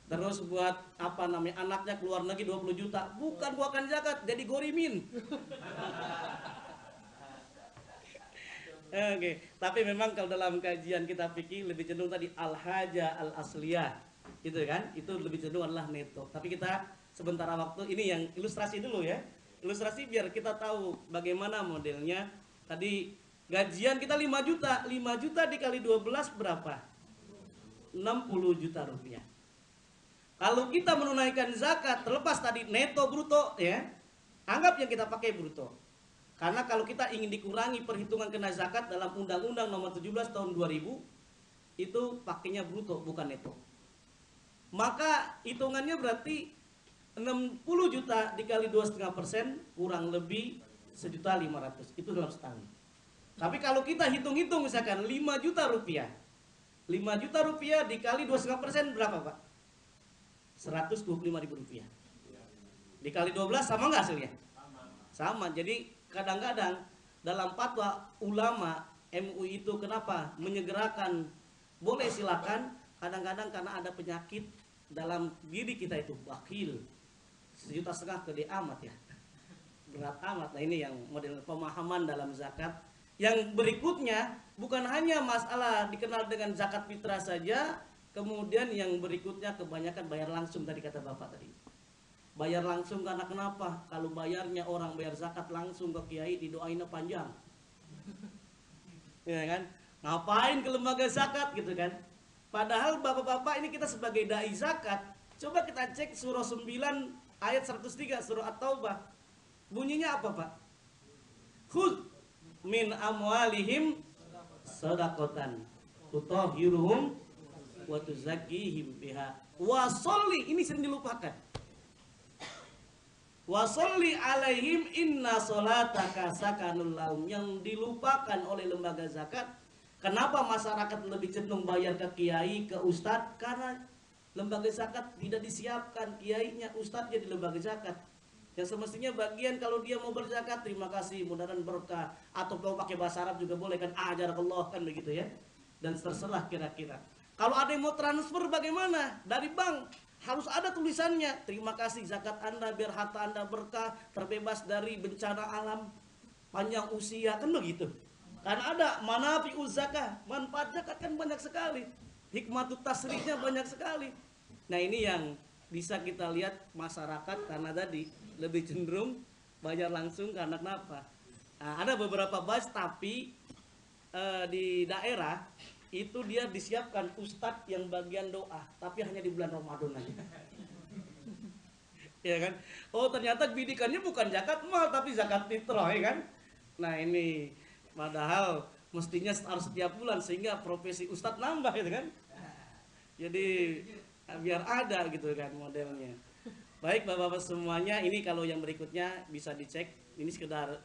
Terus buat anaknya keluar negeri 20 juta. Bukan bukan zakat, jadi gorimin. Oke, tapi memang kalau dalam kajian kita fikih lebih cenderung tadi al-haja al-asliyah. Gitu kan? Itu lebih cenderung adalah neto. Tapi kita sementara waktu ini yang ilustrasi dulu ya. Ilustrasi biar kita tahu bagaimana modelnya. Tadi gajian kita 5 juta. 5 juta dikali 12 berapa? 60 juta rupiah. Kalau kita menunaikan zakat terlepas tadi neto bruto ya. Anggap yang kita pakai bruto. Karena kalau kita ingin dikurangi perhitungan kena zakat dalam Undang-Undang Nomor 17 Tahun 2000 itu pakainya bruto bukan neto. Maka hitungannya berarti 60 juta dikali 2,5% kurang lebih 1.500.000 itu dalam setahun. Tapi kalau kita hitung-hitung misalkan 5 juta rupiah, 5 juta rupiah dikali 2,5% berapa Pak? 125.000 rupiah. Dikali 12 sama nggak hasilnya? Sama. Jadi kadang-kadang dalam fatwa ulama MUI itu kenapa menyegerakan boleh silakan, kadang-kadang karena ada penyakit dalam diri kita itu bakhil 1,5 juta gede amat ya, berat amat. Nah, ini yang model pemahaman dalam zakat. Yang berikutnya bukan hanya masalah dikenal dengan zakat fitrah saja, kemudian yang berikutnya kebanyakan bayar langsung tadi kata Bapak tadi. Bayar langsung karena kenapa? Kalau bayarnya orang bayar zakat langsung ke kiai didoainnya panjang. Ya kan? Ngapain ke lembaga zakat gitu kan? Padahal bapak-bapak ini kita sebagai dai zakat Coba kita cek surah 9 ayat 103 surah At-Taubah. Bunyinya apa, Pak? Khudz min amwalihim shadaqatan tutahhiruhum wa tuzakkihim biha wa sholli. Ini sering dilupakan. Wa sholli alaihim inna sholataka sakanul lahum. Yang dilupakan oleh lembaga zakat. Kenapa masyarakat lebih cenderung bayar ke kiai, ke ustadz? Karena lembaga zakat tidak disiapkan kiainya, ustadz jadi lembaga zakat. Yang semestinya bagian kalau dia mau berzakat, terima kasih, mudah-mudahan berkah. Atau kalau pakai bahasa Arab juga boleh kan, ajarakallah kan begitu ya. Dan terserah kira-kira. Kalau ada yang mau transfer bagaimana? Dari bank. Harus ada tulisannya, terima kasih zakat Anda biar harta Anda berkah, terbebas dari bencana alam, panjang usia, kan begitu. Karena ada manafi'uz zakah, manfaat zakat kan banyak sekali. Hikmatut tasrifnya banyak sekali. Nah ini yang bisa kita lihat masyarakat karena tadi lebih cenderung bayar langsung karena kenapa? Nah, ada beberapa bus tapi di daerah itu dia disiapkan ustadz yang bagian doa, tapi hanya di bulan Ramadan aja. Ya kan? Oh ternyata bidikannya bukan zakat mal tapi zakat fitrah, ya kan? Nah ini padahal mestinya harus setiap bulan sehingga profesi ustadz nambah, gitu kan? Jadi biar ada gitu kan modelnya. Baik bapak-bapak semuanya, ini kalau yang berikutnya bisa dicek. Ini sekedar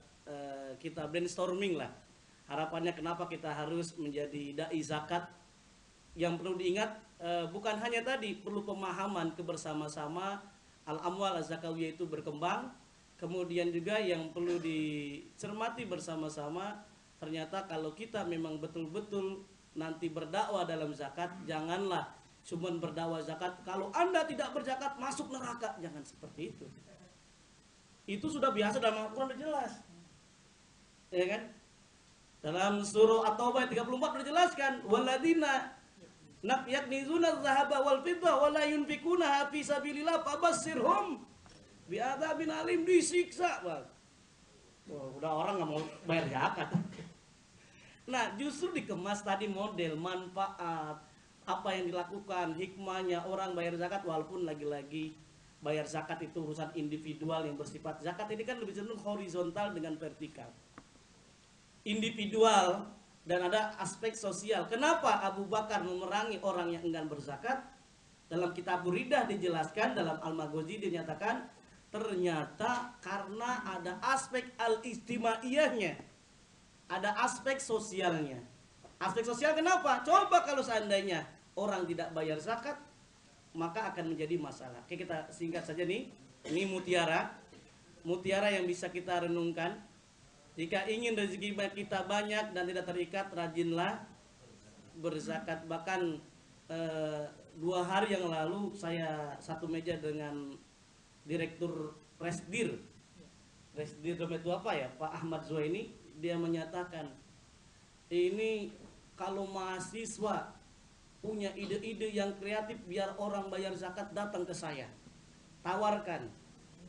kita brainstorming lah. Harapannya kenapa kita harus menjadi dai zakat. Yang perlu diingat bukan hanya tadi perlu pemahaman kebersama-sama al-amwal az-zakawiyah itu berkembang. Kemudian juga yang perlu dicermati bersama-sama, ternyata kalau kita memang betul-betul nanti berdakwah dalam zakat, janganlah cuma berdakwah zakat. Kalau Anda tidak berzakat masuk neraka, jangan seperti itu. Itu sudah biasa dalam Al-Quran, sudah jelas. Ya kan? Dalam surah At-Taubah 34 sudah dijelaskan, waladina yaknizuna dzahaba wal fiddah wa la yunfikuna fi sabilillah fabassirhum bi'adzabin alim, disiksa, Bang. Oh, udah orang nggak mau bayar zakat. Nah, justru dikemas tadi model manfaat apa yang dilakukan, hikmahnya orang bayar zakat, walaupun lagi-lagi bayar zakat itu urusan individual yang bersifat zakat ini kan lebih cenderung horizontal dengan vertikal. Individual dan ada aspek sosial. Kenapa Abu Bakar memerangi orang yang enggan berzakat? Dalam kitab Buridah dijelaskan, dalam Al-Maghazi dinyatakan ternyata karena ada aspek al-istimaiyahnya, ada aspek sosialnya. Aspek sosial kenapa? Coba kalau seandainya orang tidak bayar zakat, maka akan menjadi masalah. Oke, kita singkat saja nih. Ini mutiara yang bisa kita renungkan. Jika ingin rezeki kita banyak dan tidak terikat, rajinlah berzakat. Bahkan 2 hari yang lalu saya satu meja dengan Direktur Resdir itu apa ya, Pak Ahmad Zuhaini. Dia menyatakan ini kalau mahasiswa punya ide-ide yang kreatif biar orang bayar zakat, datang ke saya, tawarkan,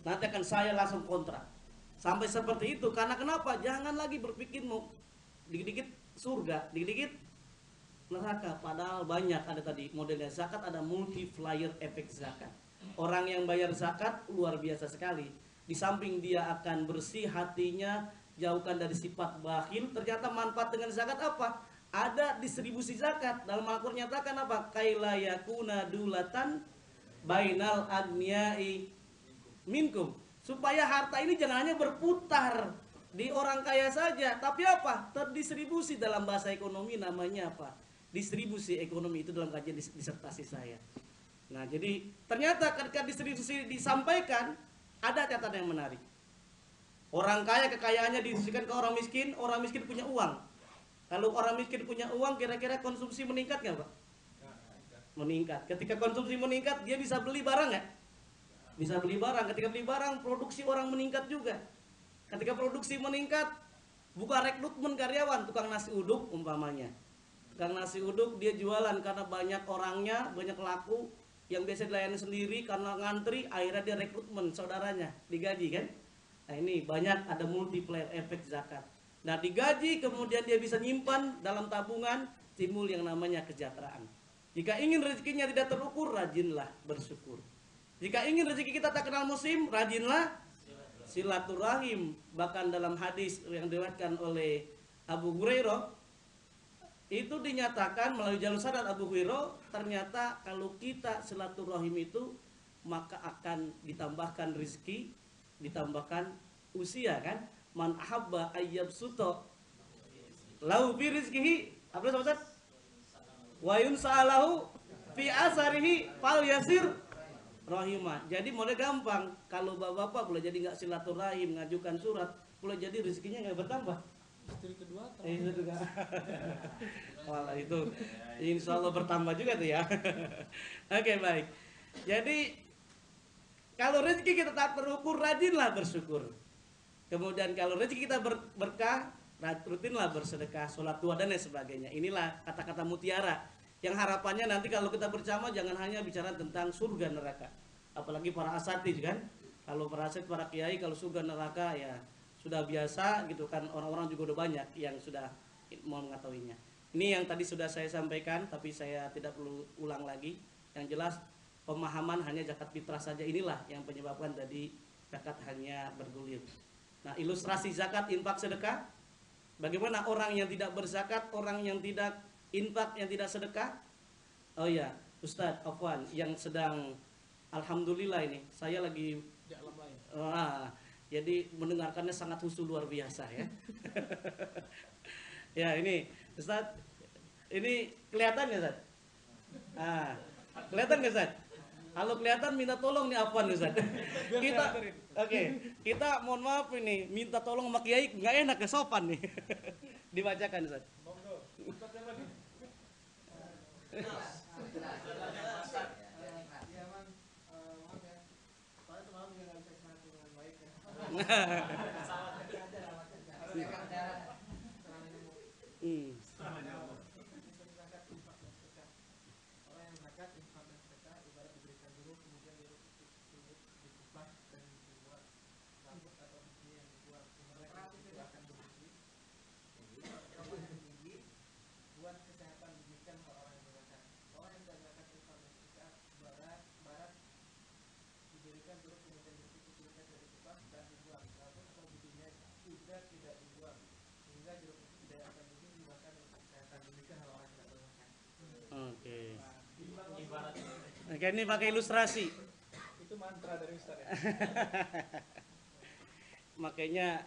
nanti akan saya langsung kontrak. Sampai seperti itu. Karena kenapa? Jangan lagi berpikir mau dikit-dikit surga, dikit-dikit neraka. Padahal banyak ada tadi modelnya zakat, ada multiplier efek zakat. Orang yang bayar zakat luar biasa sekali. Di samping dia akan bersih hatinya, jauhkan dari sifat bakhil. Ternyata manfaat dengan zakat apa? Ada distribusi zakat. Dalam Al-Qur'an nyatakan apa? Kaila yakuna dulatan bainal agniai minkum. Supaya harta ini jangan hanya berputar di orang kaya saja, tapi apa? Terdistribusi. Dalam bahasa ekonomi namanya apa? Distribusi ekonomi, itu dalam kajian disertasi saya. Nah, jadi ternyata ketika distribusi disampaikan, ada catatan yang menarik. Orang kaya kekayaannya didistribusikan ke orang miskin punya uang. Kalau orang miskin punya uang, kira-kira konsumsi meningkat nggak, Pak? Meningkat. Ketika konsumsi meningkat, dia bisa beli barang nggak? Bisa beli barang. Ketika beli barang, produksi orang meningkat juga. Ketika produksi meningkat, buka rekrutmen karyawan. Tukang nasi uduk umpamanya, tukang nasi uduk dia jualan karena banyak orangnya, banyak laku. Yang biasa dilayani sendiri karena ngantri, akhirnya dia rekrutmen saudaranya, digaji kan. Nah ini banyak ada multiplier efek zakat. Nah digaji kemudian dia bisa nyimpan dalam tabungan, timbul yang namanya kesejahteraan. Jika ingin rezekinya tidak terukur, rajinlah bersyukur. Jika ingin rezeki kita tak kenal musim, rajinlah silaturahim. Bahkan dalam hadis yang diriwayatkan oleh Abu Hurairah itu dinyatakan melalui jalur sanad Abu Hurairah, ternyata kalau kita silaturahim itu maka akan ditambahkan rizki, ditambahkan usia kan. Man ahabba ayyabsuta lahu fi rizkihi, apa Ustaz? Wa yunsa'alahu fi asarihi fal yasir rahimah. Jadi model gampang. Kalau bapak-bapak boleh jadi nggak silaturahim, ngajukan surat, boleh jadi rezekinya nggak bertambah. Istri kedua Itu juga. Walah itu insya Allah bertambah juga tuh ya. Oke, baik. Jadi kalau rezeki kita tak terukur, rajinlah bersyukur. Kemudian kalau rezeki kita berkah, rutinlah bersedekah, sholat tua dan lain sebagainya. Inilah kata-kata mutiara yang harapannya nanti kalau kita bersama jangan hanya bicara tentang surga neraka. Apalagi para asatidz kan. Kalau para asatidz, para kiai, kalau surga neraka ya sudah biasa gitu kan, orang-orang juga udah banyak yang sudah mau mengetahuinya. Ini yang tadi sudah saya sampaikan, tapi saya tidak perlu ulang lagi. Yang jelas pemahaman hanya zakat fitrah saja inilah yang menyebabkan tadi zakat hanya bergulir. Nah, ilustrasi zakat, infak, sedekah. Bagaimana orang yang tidak berzakat, orang yang tidak infak, yang tidak sedekah? Oh ya, Ustadz Afwan yang sedang, alhamdulillah ini saya lagi di alam lain. Jadi mendengarkannya sangat khusyuk luar biasa ya. Ya ini Ustadz, ini kelihatan ya Ustadz? Kelihatan nggak Ustadz? Kalau kelihatan minta tolong nih Afwan Ustadz. Kita mohon maaf ini minta tolong sama Kiai nggak enak ya, sopan nih. Dibacakan Ustadz. Oke, ini pakai ilustrasi. Itu mantra dari Ustaz ya. Makanya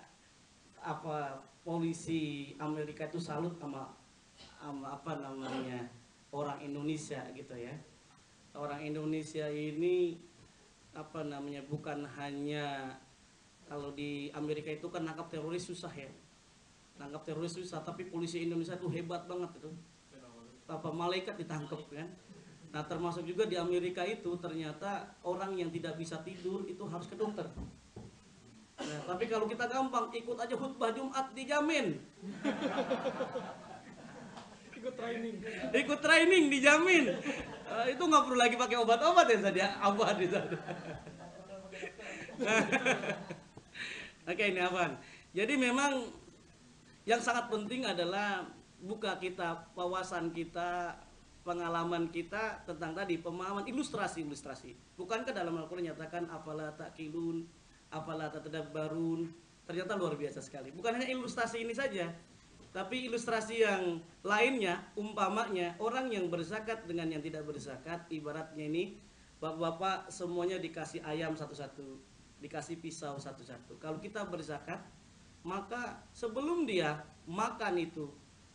apa polisi Amerika itu salut sama apa namanya orang Indonesia gitu ya. Orang Indonesia ini apa namanya bukan hanya, kalau di Amerika itu kan nangkap teroris susah ya. Nangkap teroris susah, tapi polisi Indonesia itu hebat banget itu. Apa malaikat ditangkap kan. Nah, termasuk juga di Amerika itu ternyata orang yang tidak bisa tidur itu harus ke dokter. Nah, tapi kalau kita gampang ikut aja khutbah Jumat dijamin. Ikut training dijamin. Itu nggak perlu lagi pakai obat-obat ya saja, abad itu. Oke, ini Afwan. Jadi memang yang sangat penting adalah buka kita, wawasan kita, pengalaman kita tentang tadi pemahaman ilustrasi. Bukankah dalam Al-Qur'an nyatakan afala taqilun, afala tatadabbarun? Ternyata luar biasa sekali. Bukan hanya ilustrasi ini saja, tapi ilustrasi yang lainnya, umpamanya orang yang berzakat dengan yang tidak berzakat, ibaratnya ini bapak-bapak semuanya dikasih ayam satu-satu, dikasih pisau satu-satu. Kalau kita berzakat, maka sebelum dia makan itu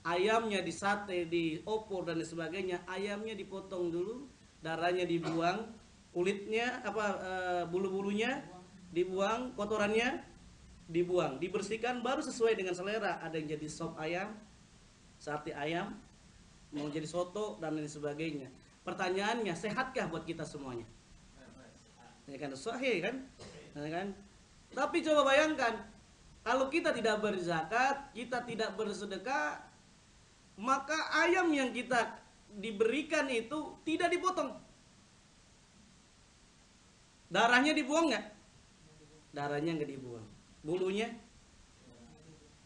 ayamnya disate, diopor dan sebagainya, ayamnya dipotong dulu, darahnya dibuang, kulitnya bulu-bulunya dibuang, kotorannya dibuang, dibersihkan, baru sesuai dengan selera. Ada yang jadi sop ayam, sate ayam, mau jadi soto dan lain sebagainya. Pertanyaannya, sehatkah buat kita semuanya? Ya kan, sahih kan? Ya kan? Tapi coba bayangkan, kalau kita tidak berzakat, kita tidak bersedekah, maka ayam yang kita diberikan itu tidak dipotong. Darahnya dibuang nggak? Darahnya nggak dibuang. Bulunya,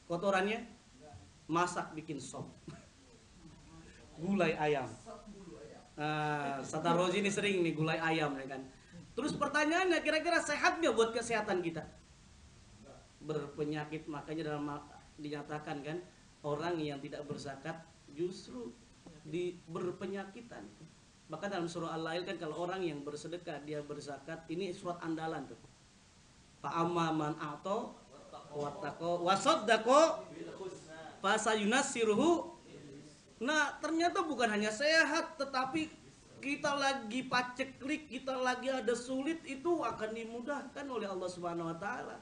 kotorannya, masak bikin sop. Gulai ayam. Sata Rozi ini sering nih gulai ayam ya kan. Terus pertanyaannya, kira-kira sehat nggak buat kesehatan kita? Berpenyakit. Makanya dinyatakan kan, orang yang tidak berzakat justru berpenyakitan. Bahkan dalam surah Al-Lail kan, kalau orang yang bersedekah dia berzakat, ini surat andalan tuh. Fa'amma man a'ta wattaqo wasaddaqo fasayunassiruhu. Nah, ternyata bukan hanya sehat, tetapi kita lagi paceklik, kita lagi ada sulit, itu akan dimudahkan oleh Allah Subhanahu wa taala.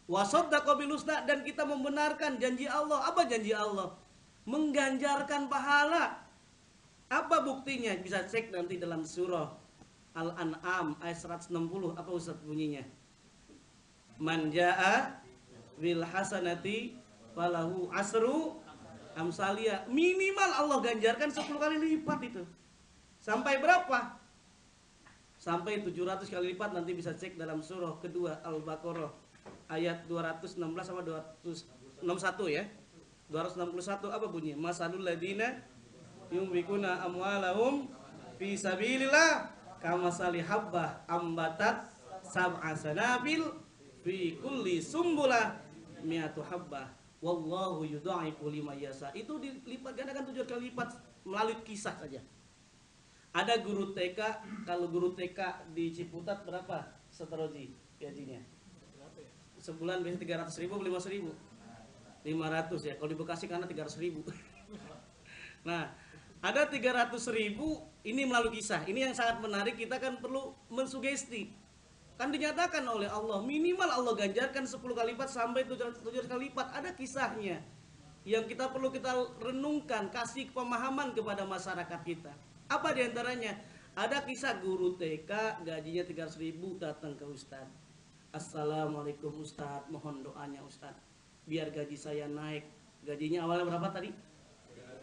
Wasaddaqa bil husna, dan kita membenarkan janji Allah. Apa janji Allah? Mengganjarkan pahala. Apa buktinya? Bisa cek nanti dalam surah Al-An'am ayat 160. Apa Ustaz bunyinya? Man jaa bil hasanati falahu asru amsalia. Minimal Allah ganjarkan 10 kali lipat itu. Sampai berapa? Sampai 700 kali lipat. Nanti bisa cek dalam surah kedua Al-Baqarah ayat 216 sama 261 ya. 261 apa bunyi? Masalul ladina yunfikuna amwalahum fi sabilillah kamasali habbah ambatat sab'a sanabil fi kulli sumbulah mi'atu habbah wallahu yudha'ifu liman yasha. Itu dilipat gandakan 7 kali lipat melalui kisah saja. Ada guru TK, kalau guru TK di Ciputat berapa Seteroji gajinya? Sebulan biasanya 300.000 atau 500.000? 500 ya. Kalau di Bekasi karena 300.000. Nah, ada 300.000 ini melalui kisah. Ini yang sangat menarik, kita kan perlu mensugesti. Kan dinyatakan oleh Allah, minimal Allah ganjarkan 10 kali lipat sampai 700 kali lipat. Ada kisahnya yang kita perlu kita renungkan, kasih pemahaman kepada masyarakat kita. Apa diantaranya? Ada kisah guru TK gajinya 300.000 datang ke Ustadz. Assalamualaikum Ustadz, mohon doanya Ustadz, biar gaji saya naik. Gajinya awalnya berapa tadi?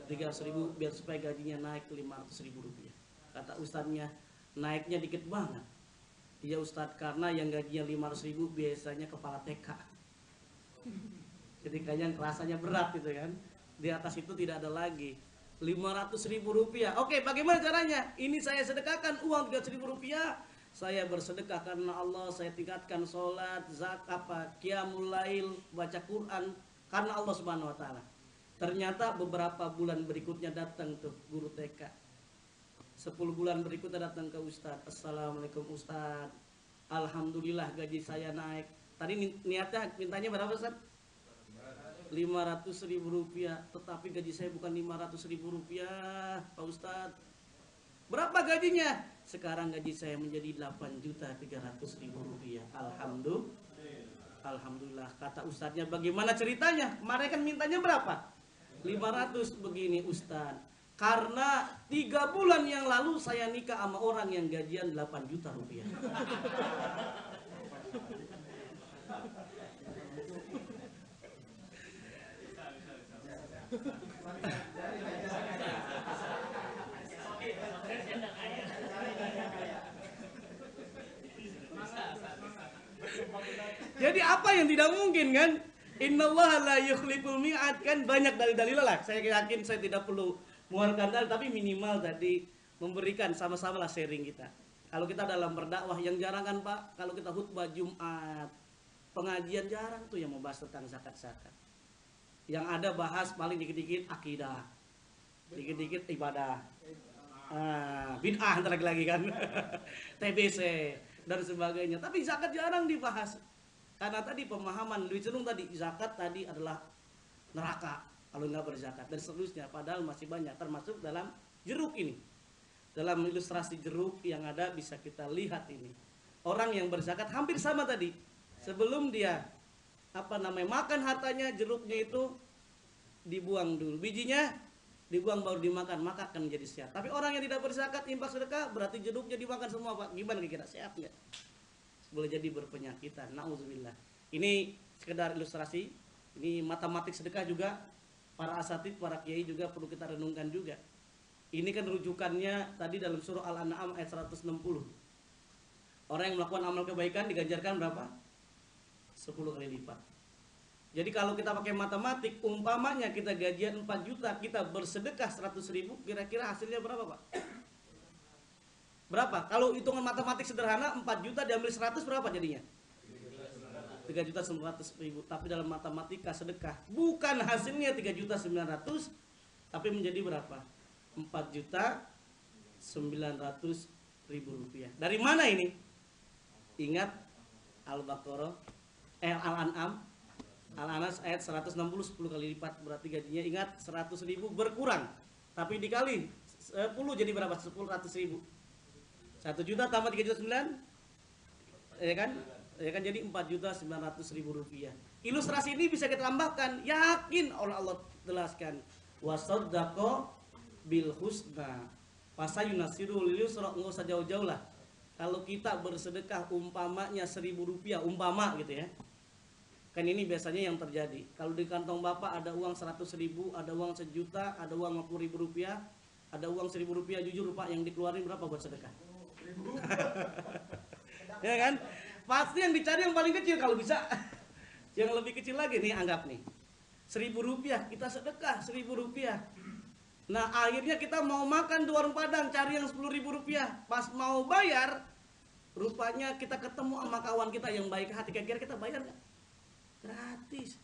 300.000, biar supaya gajinya naik ke 500.000 rupiah. Kata Ustadznya, naiknya dikit banget. Iya Ustadz, karena yang gajinya 500.000 biasanya kepala TK. Jadi kayaknya rasanya berat gitu kan. Di atas itu tidak ada lagi. 500.000 rupiah. Oke, bagaimana caranya? Ini saya sedekahkan uang 300.000 rupiah. Saya bersedekah karena Allah. Saya tingkatkan sholat, zakat, qiyamul lail, baca Quran karena Allah Subhanahu wa taala. Ternyata beberapa bulan berikutnya datang tuh guru TK. 10 bulan berikutnya datang ke Ustadz. Assalamualaikum Ustadz, alhamdulillah gaji saya naik. Tadi niatnya mintanya berapa Ustadz? 500.000 rupiah. Tetapi gaji saya bukan 500.000 rupiah Pak Ustadz. Berapa gajinya? Sekarang gaji saya menjadi 8.300.000 rupiah. Alhamdulillah. Kata Ustadznya, bagaimana ceritanya? Kemarin kan mintanya berapa? 500. Begini Ustadz, karena 3 bulan yang lalu saya nikah sama orang yang gajian 8 juta rupiah. Jadi apa yang tidak mungkin kan? Innallaha la yukhliful mi'ad, kan banyak dalil-dalil lah. Saya yakin saya tidak perlu mengeluarkan dalil, tapi minimal tadi memberikan sama-sama lah sharing kita. Kalau kita dalam berdakwah yang jarang kan Pak, kalau kita khutbah Jumat, pengajian jarang tuh yang membahas tentang zakat-zakat. Yang ada bahas paling dikit-dikit akidah, dikit-dikit ibadah, bid'ah ntar lagi kan, TBC dan sebagainya. Tapi zakat jarang dibahas. Karena tadi pemahaman lebih cenderung tadi zakat tadi adalah neraka kalau nggak berzakat dan seterusnya. Padahal masih banyak, termasuk dalam jeruk ini. Dalam ilustrasi jeruk yang ada bisa kita lihat ini. Orang yang berzakat hampir sama tadi. Sebelum dia makan hartanya, jeruknya itu dibuang dulu. Bijinya dibuang baru dimakan, maka akan menjadi sehat. Tapi orang yang tidak berzakat, infak sedekah, berarti jeruknya dimakan semua Pak. Gimana kira-kira, sehat nggak? Boleh jadi berpenyakitan. Nauzubillah. Ini sekedar ilustrasi. Ini matematik sedekah juga. Para asatid, para kiai juga perlu kita renungkan juga. Ini kan rujukannya tadi dalam surah Al-An'am ayat 160. Orang yang melakukan amal kebaikan diganjarkan berapa? 10 kali lipat. Jadi kalau kita pakai matematik, umpamanya kita gajian 4 juta, kita bersedekah 100.000, kira-kira hasilnya berapa Pak? Berapa? Kalau hitungan matematik sederhana 4 juta diambil 100 berapa jadinya? 3.900.000. Tapi dalam matematika sedekah bukan hasilnya 3.900.000, tapi menjadi berapa? 4.900.000 rupiah. Dari mana ini? Ingat Al-Baqarah, Al-An'am, Al-Anas ayat 160, 10 kali lipat, berarti gajinya ingat 100.000 berkurang, tapi dikali 10 jadi berapa? 100.000. 1 juta tambah 3.900.000, ya kan? Ya kan, jadi 4.900.000 rupiah. Ilustrasi ini bisa kita tambahkan, yakin oleh Allah jelaskan, wasaddaqa bil husna fasayunasiru lil yusra. Enggak usah jauh-jauh lah. Kalau kita bersedekah umpamanya 1.000 rupiah, umpama gitu ya. Kan ini biasanya yang terjadi. Kalau di kantong Bapak ada uang 100.000, ada uang 1 juta, ada uang 50.000 rupiah, ada uang 1.000 rupiah, jujur Pak, yang dikeluarin berapa buat sedekah? Ya kan? Pasti yang dicari yang paling kecil kalau bisa. Yang lebih kecil lagi nih, anggap nih 1.000 rupiah, kita sedekah 1.000 rupiah. Nah akhirnya kita mau makan di warung Padang, cari yang 10.000 rupiah. Pas mau bayar, rupanya kita ketemu sama kawan kita yang baik hati. Kira-kira kita bayar gak? Gratis.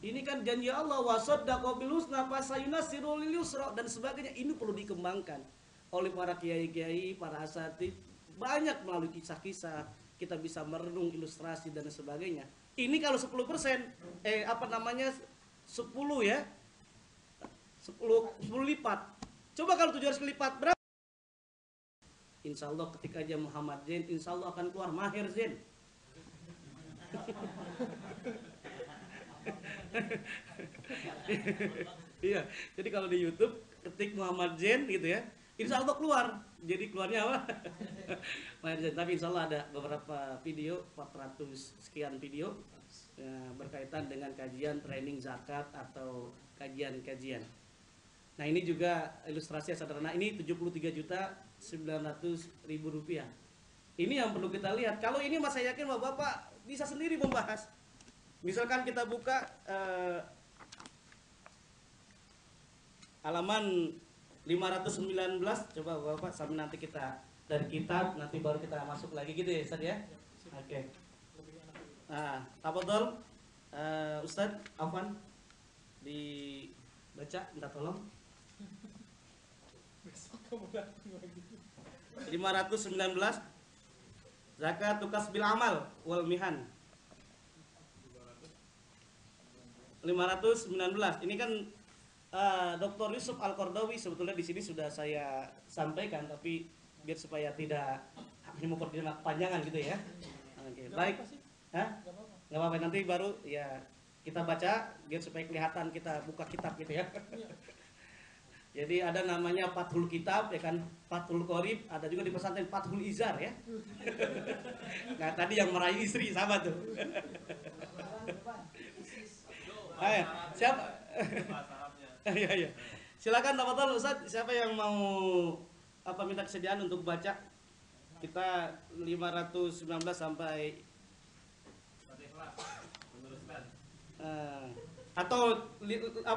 Ini kan janji Allah, wasaddaqa bil husna fasayunasiru lil yusra, dan sebagainya. Ini perlu dikembangkan oleh para kiai-kiai, para asatidz. Banyak melalui kisah-kisah kita bisa merenung, ilustrasi dan sebagainya. Ini kalau 10%, 10 ya, 10 lipat. Coba kalau 700 lipat berapa? Insya Allah ketika aja Muhammad Zain, insya Allah akan keluar Maher Zain. Iya, jadi kalau di YouTube ketik Muhammad Zain gitu ya, insya Allah keluar. Jadi keluarnya apa? Maher Zain. Tapi insya Allah ada beberapa video, 400 sekian video ya, berkaitan dengan kajian training zakat atau kajian-kajian. Nah ini juga ilustrasi yang sederhana. Ini 73.900.000 rupiah. Ini yang perlu kita lihat. Kalau ini mas saya yakin Bapak bisa sendiri membahas. Misalkan kita buka halaman 519, coba Bapak sambil nanti kita dari kitab, nanti baru kita masuk lagi gitu ya Ustaz ya. Oke. Nah, tafadhol Ustaz Afwan dibaca, minta tolong. 519 zakat kasbil amal wal mihan. 519 ini kan Dr. Yusuf Al-Qardawi sebetulnya di sini sudah saya sampaikan, tapi biar supaya tidak ini mau kepanjangan gitu ya. Oke, baik. Hah? Nggak apa-apa, nanti baru ya kita baca biar supaya kelihatan kita buka kitab gitu ya. Jadi ada namanya Fathul Kitab ya kan, Fathul Qorib, ada juga di pesantren Fathul Izar ya. Nah tadi yang meraih istri sama tuh. Ayo, siapa? Iya iya. Silakan tafadhol Ustaz, siapa yang mau minta kesediaan untuk baca? Kita 519 sampai atau 521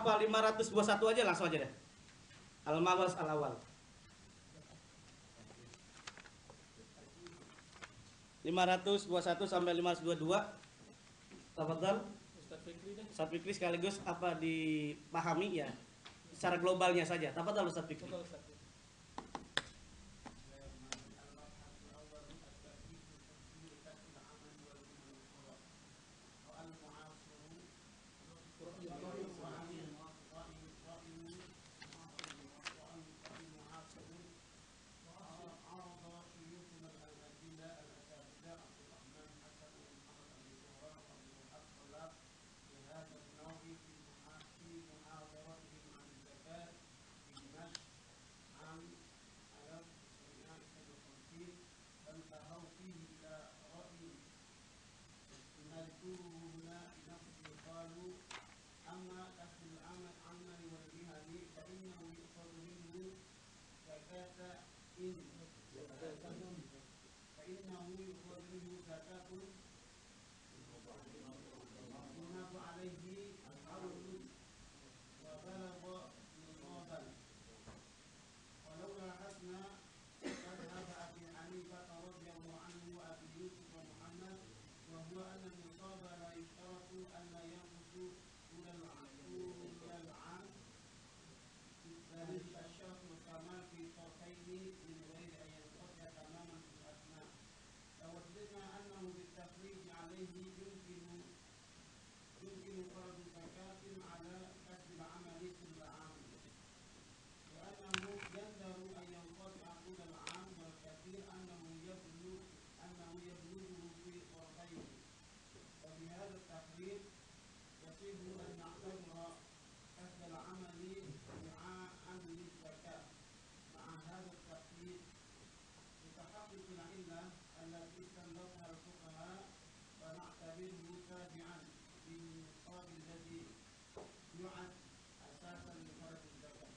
aja langsung aja deh. Al-Maghaz al-awal 521 sampai 522. Tafadhol Ustaz Fikri sekaligus apa dipahami ya secara globalnya saja. Tafadhol Ustaz Fikri. أن النصاب لا يشترط أن لا ينقص طول العام بل الشرط والكمال في الطرفين من غير أن ينقطع تماما في الأثناء. لو وجدنا أنه بالتفريج عليه يمكن فرض زكاة على كسب العمل كل عام، لأنه يندر أن ينقطع طول العام، والكثير أنه يبلغه في طرفين. وبهذا التقرير يصح أن نعتبر كسب العمل وعاء للزكاة. مع هذا التقرير لتحقق العلة التي استنبطها الفقهاء فنعتبره تابعا للنصاب الذي يعد أساسا لفرض الزكاة.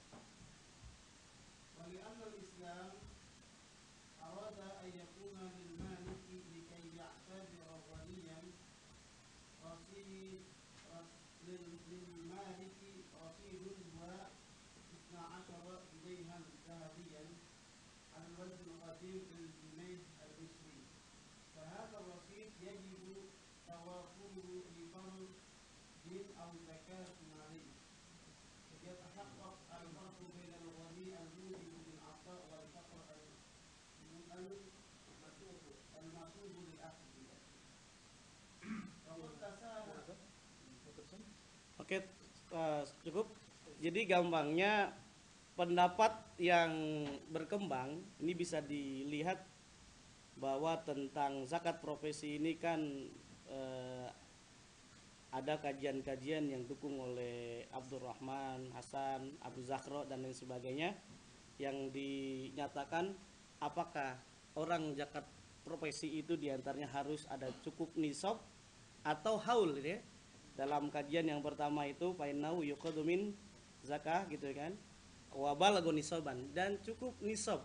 ولأن الإسلام أراد أن يكون للمالك لكي يعتبر غنيا للمالك رصيد هو 12 جنيها ذهبيا على الوزن القديم للجنيه المصري، فهذا الرصيد يجب توافره لفرض أو زكاة عليه، يتحقق الفرق بين الغني الموجب للعطاء والفقر المطلوب للأخذ. وقد تساهل. Oke, cukup. Jadi gampangnya pendapat yang berkembang ini bisa dilihat bahwa tentang zakat profesi ini kan ada kajian-kajian yang dukung oleh Abdurrahman, Hasan, Abu Zakhro dan lain sebagainya yang dinyatakan apakah orang zakat profesi itu diantaranya harus ada cukup nisab atau haul ya. Dalam kajian yang pertama itu fainau yuqadu min zakah gitu kan. Wa balagha nisaban dan cukup nisab.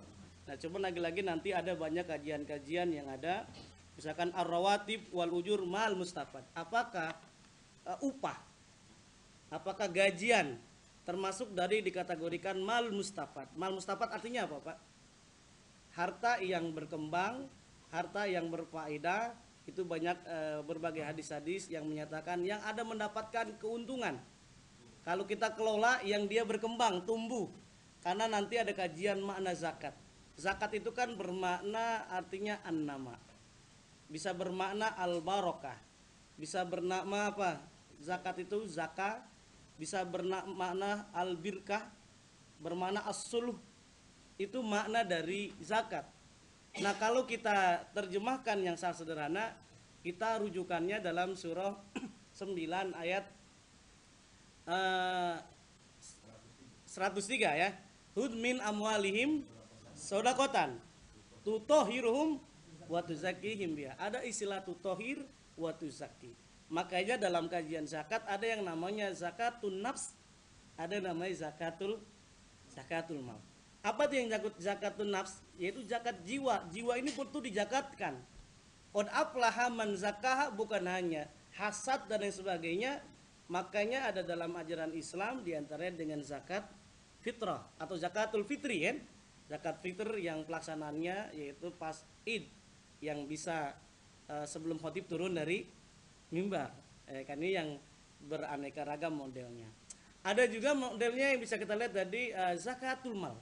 Nah, coba lagi-lagi nanti ada banyak kajian-kajian yang ada misalkan ar-rawatib wal ujur mal mustafad. Apakah upah? Apakah gajian termasuk dari dikategorikan mal mustafad? Mal mustafad artinya apa, Pak? Harta yang berkembang, harta yang berfaedah. Itu banyak berbagai hadis-hadis yang menyatakan yang ada mendapatkan keuntungan kalau kita kelola yang dia berkembang, tumbuh. Karena nanti ada kajian makna zakat. Zakat itu kan bermakna artinya an-nama. Bisa bermakna al-barakah. Bisa bermakna apa? Zakat itu zakah. Bisa bermakna al-birkah. Bermakna as-suluh. Itu makna dari zakat. Nah, kalau kita terjemahkan yang sangat sederhana, kita rujukannya dalam surah 9 ayat 103 ya. Hud min amwalihim sodakotan tutohiruhum wa tuzakkihim biha. Ada istilah tutohir wa tuzakki. Makanya dalam kajian zakat ada yang namanya zakatun nafs, ada namanya zakatul mal. Apa itu yang zakatun nafs? Yaitu zakat jiwa. Jiwa ini perlu dizakatkan. Qad aflaha man zakaha, bukan hanya hasad dan lain sebagainya. Makanya ada dalam ajaran Islam diantaranya dengan zakat fitrah atau zakatul fitri kan. Zakat fitr yang pelaksanaannya yaitu pas Id yang bisa sebelum khotib turun dari mimbar. Kan ini yang beraneka ragam modelnya. Ada juga modelnya yang bisa kita lihat tadi zakatul mal.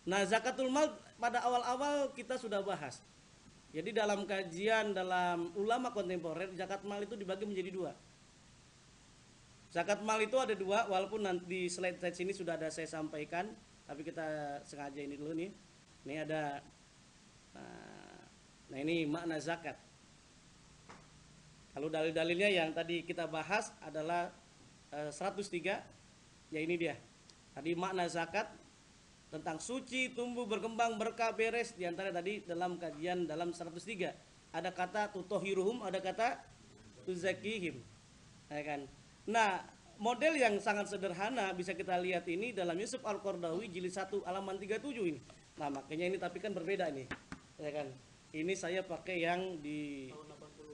Nah, zakatul mal pada awal-awal kita sudah bahas. Jadi dalam kajian dalam ulama kontemporer, zakat mal itu dibagi menjadi dua. Zakat mal itu ada dua, walaupun nanti di slide sini sudah ada saya sampaikan, tapi kita sengaja ini dulu nih. Ini ada, nah ini makna zakat. Kalau dalil-dalilnya yang tadi kita bahas adalah 103, ya ini dia. Tadi makna zakat tentang suci, tumbuh, berkembang, berkah, beres. Di antara tadi dalam kajian dalam 103 ada kata tutohiruhum, ada kata tuzakihim, ya kan? Nah, model yang sangat sederhana bisa kita lihat ini dalam Yusuf Al-Qardawi jilid 1 halaman 37 ini. Nah, makanya ini tapi kan berbeda nih, ya kan? Ini saya pakai yang di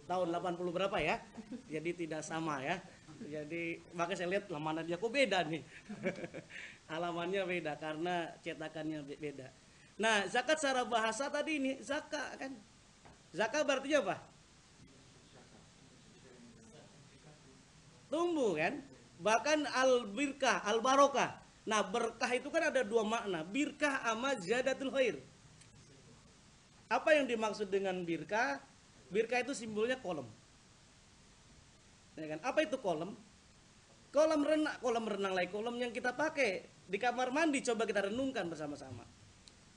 tahun 80 berapa ya? Jadi tidak sama ya. Jadi makanya saya lihat mana dia kok beda nih. Halamannya beda karena cetakannya beda. Nah, zakat secara bahasa tadi ini zakat kan. Zakat berarti apa? tumbuh kan. Bahkan al-birkah, al-barokah. Nah, berkah itu kan ada dua makna, birkah sama ziyadatul khair. Apa yang dimaksud dengan birkah? Birkah itu simbolnya kolam. Ya kan? Apa itu kolam? Kolam renang lagi, kolam yang kita pakai di kamar mandi, coba kita renungkan bersama-sama.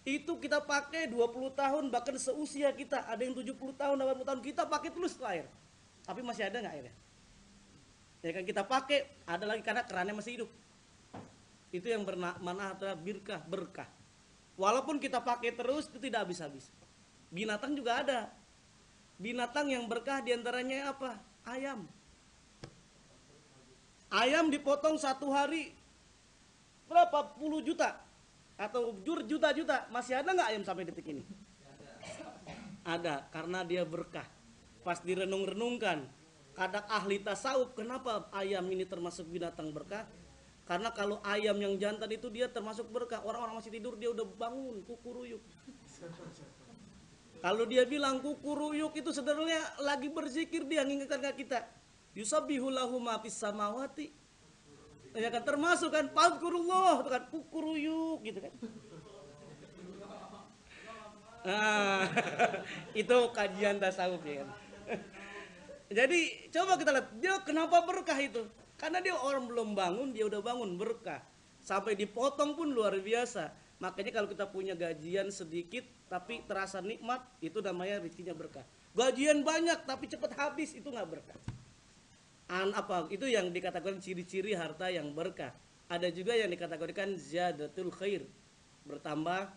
Itu kita pakai 20 tahun, bahkan seusia kita, ada yang 70 tahun, 80 tahun, kita pakai terus itu air. Tapi masih ada nggak airnya? Ya kan, kita pakai, ada lagi karena kerannya masih hidup. Itu yang bermakna adalah birkah, berkah. Walaupun kita pakai terus, itu tidak habis-habis. Binatang juga ada. Binatang yang berkah diantaranya apa? Ayam. Ayam dipotong satu hari berapa puluh juta atau juta-juta, masih ada nggak ayam sampai detik ini? Ada, karena dia berkah. Pas direnung-renungkan, kadang ahli tasawuf, kenapa ayam ini termasuk binatang berkah? Karena kalau ayam yang jantan itu dia termasuk berkah. Orang-orang masih tidur dia udah bangun kukuruyuk. Kalau dia bilang kukuruyuk itu sebenarnya lagi berzikir, dia ngingatkan ke kita. Yusabbihu lahu ma fis samawati. Ya kan, termasuk kan fadhkurullah itu kan kukuruyuk gitu kan. Nah, itu kajian tasawuf ya kan. Jadi coba kita lihat dia kenapa berkah itu. Karena dia orang belum bangun, dia udah bangun, berkah. Sampai dipotong pun luar biasa. Makanya kalau kita punya gajian sedikit tapi terasa nikmat, itu namanya rezekinya berkah. Gajian banyak tapi cepat habis, itu nggak berkah. Itu yang dikategorikan ciri-ciri harta yang berkah. Ada juga yang dikategorikan ziyadatul khair, bertambah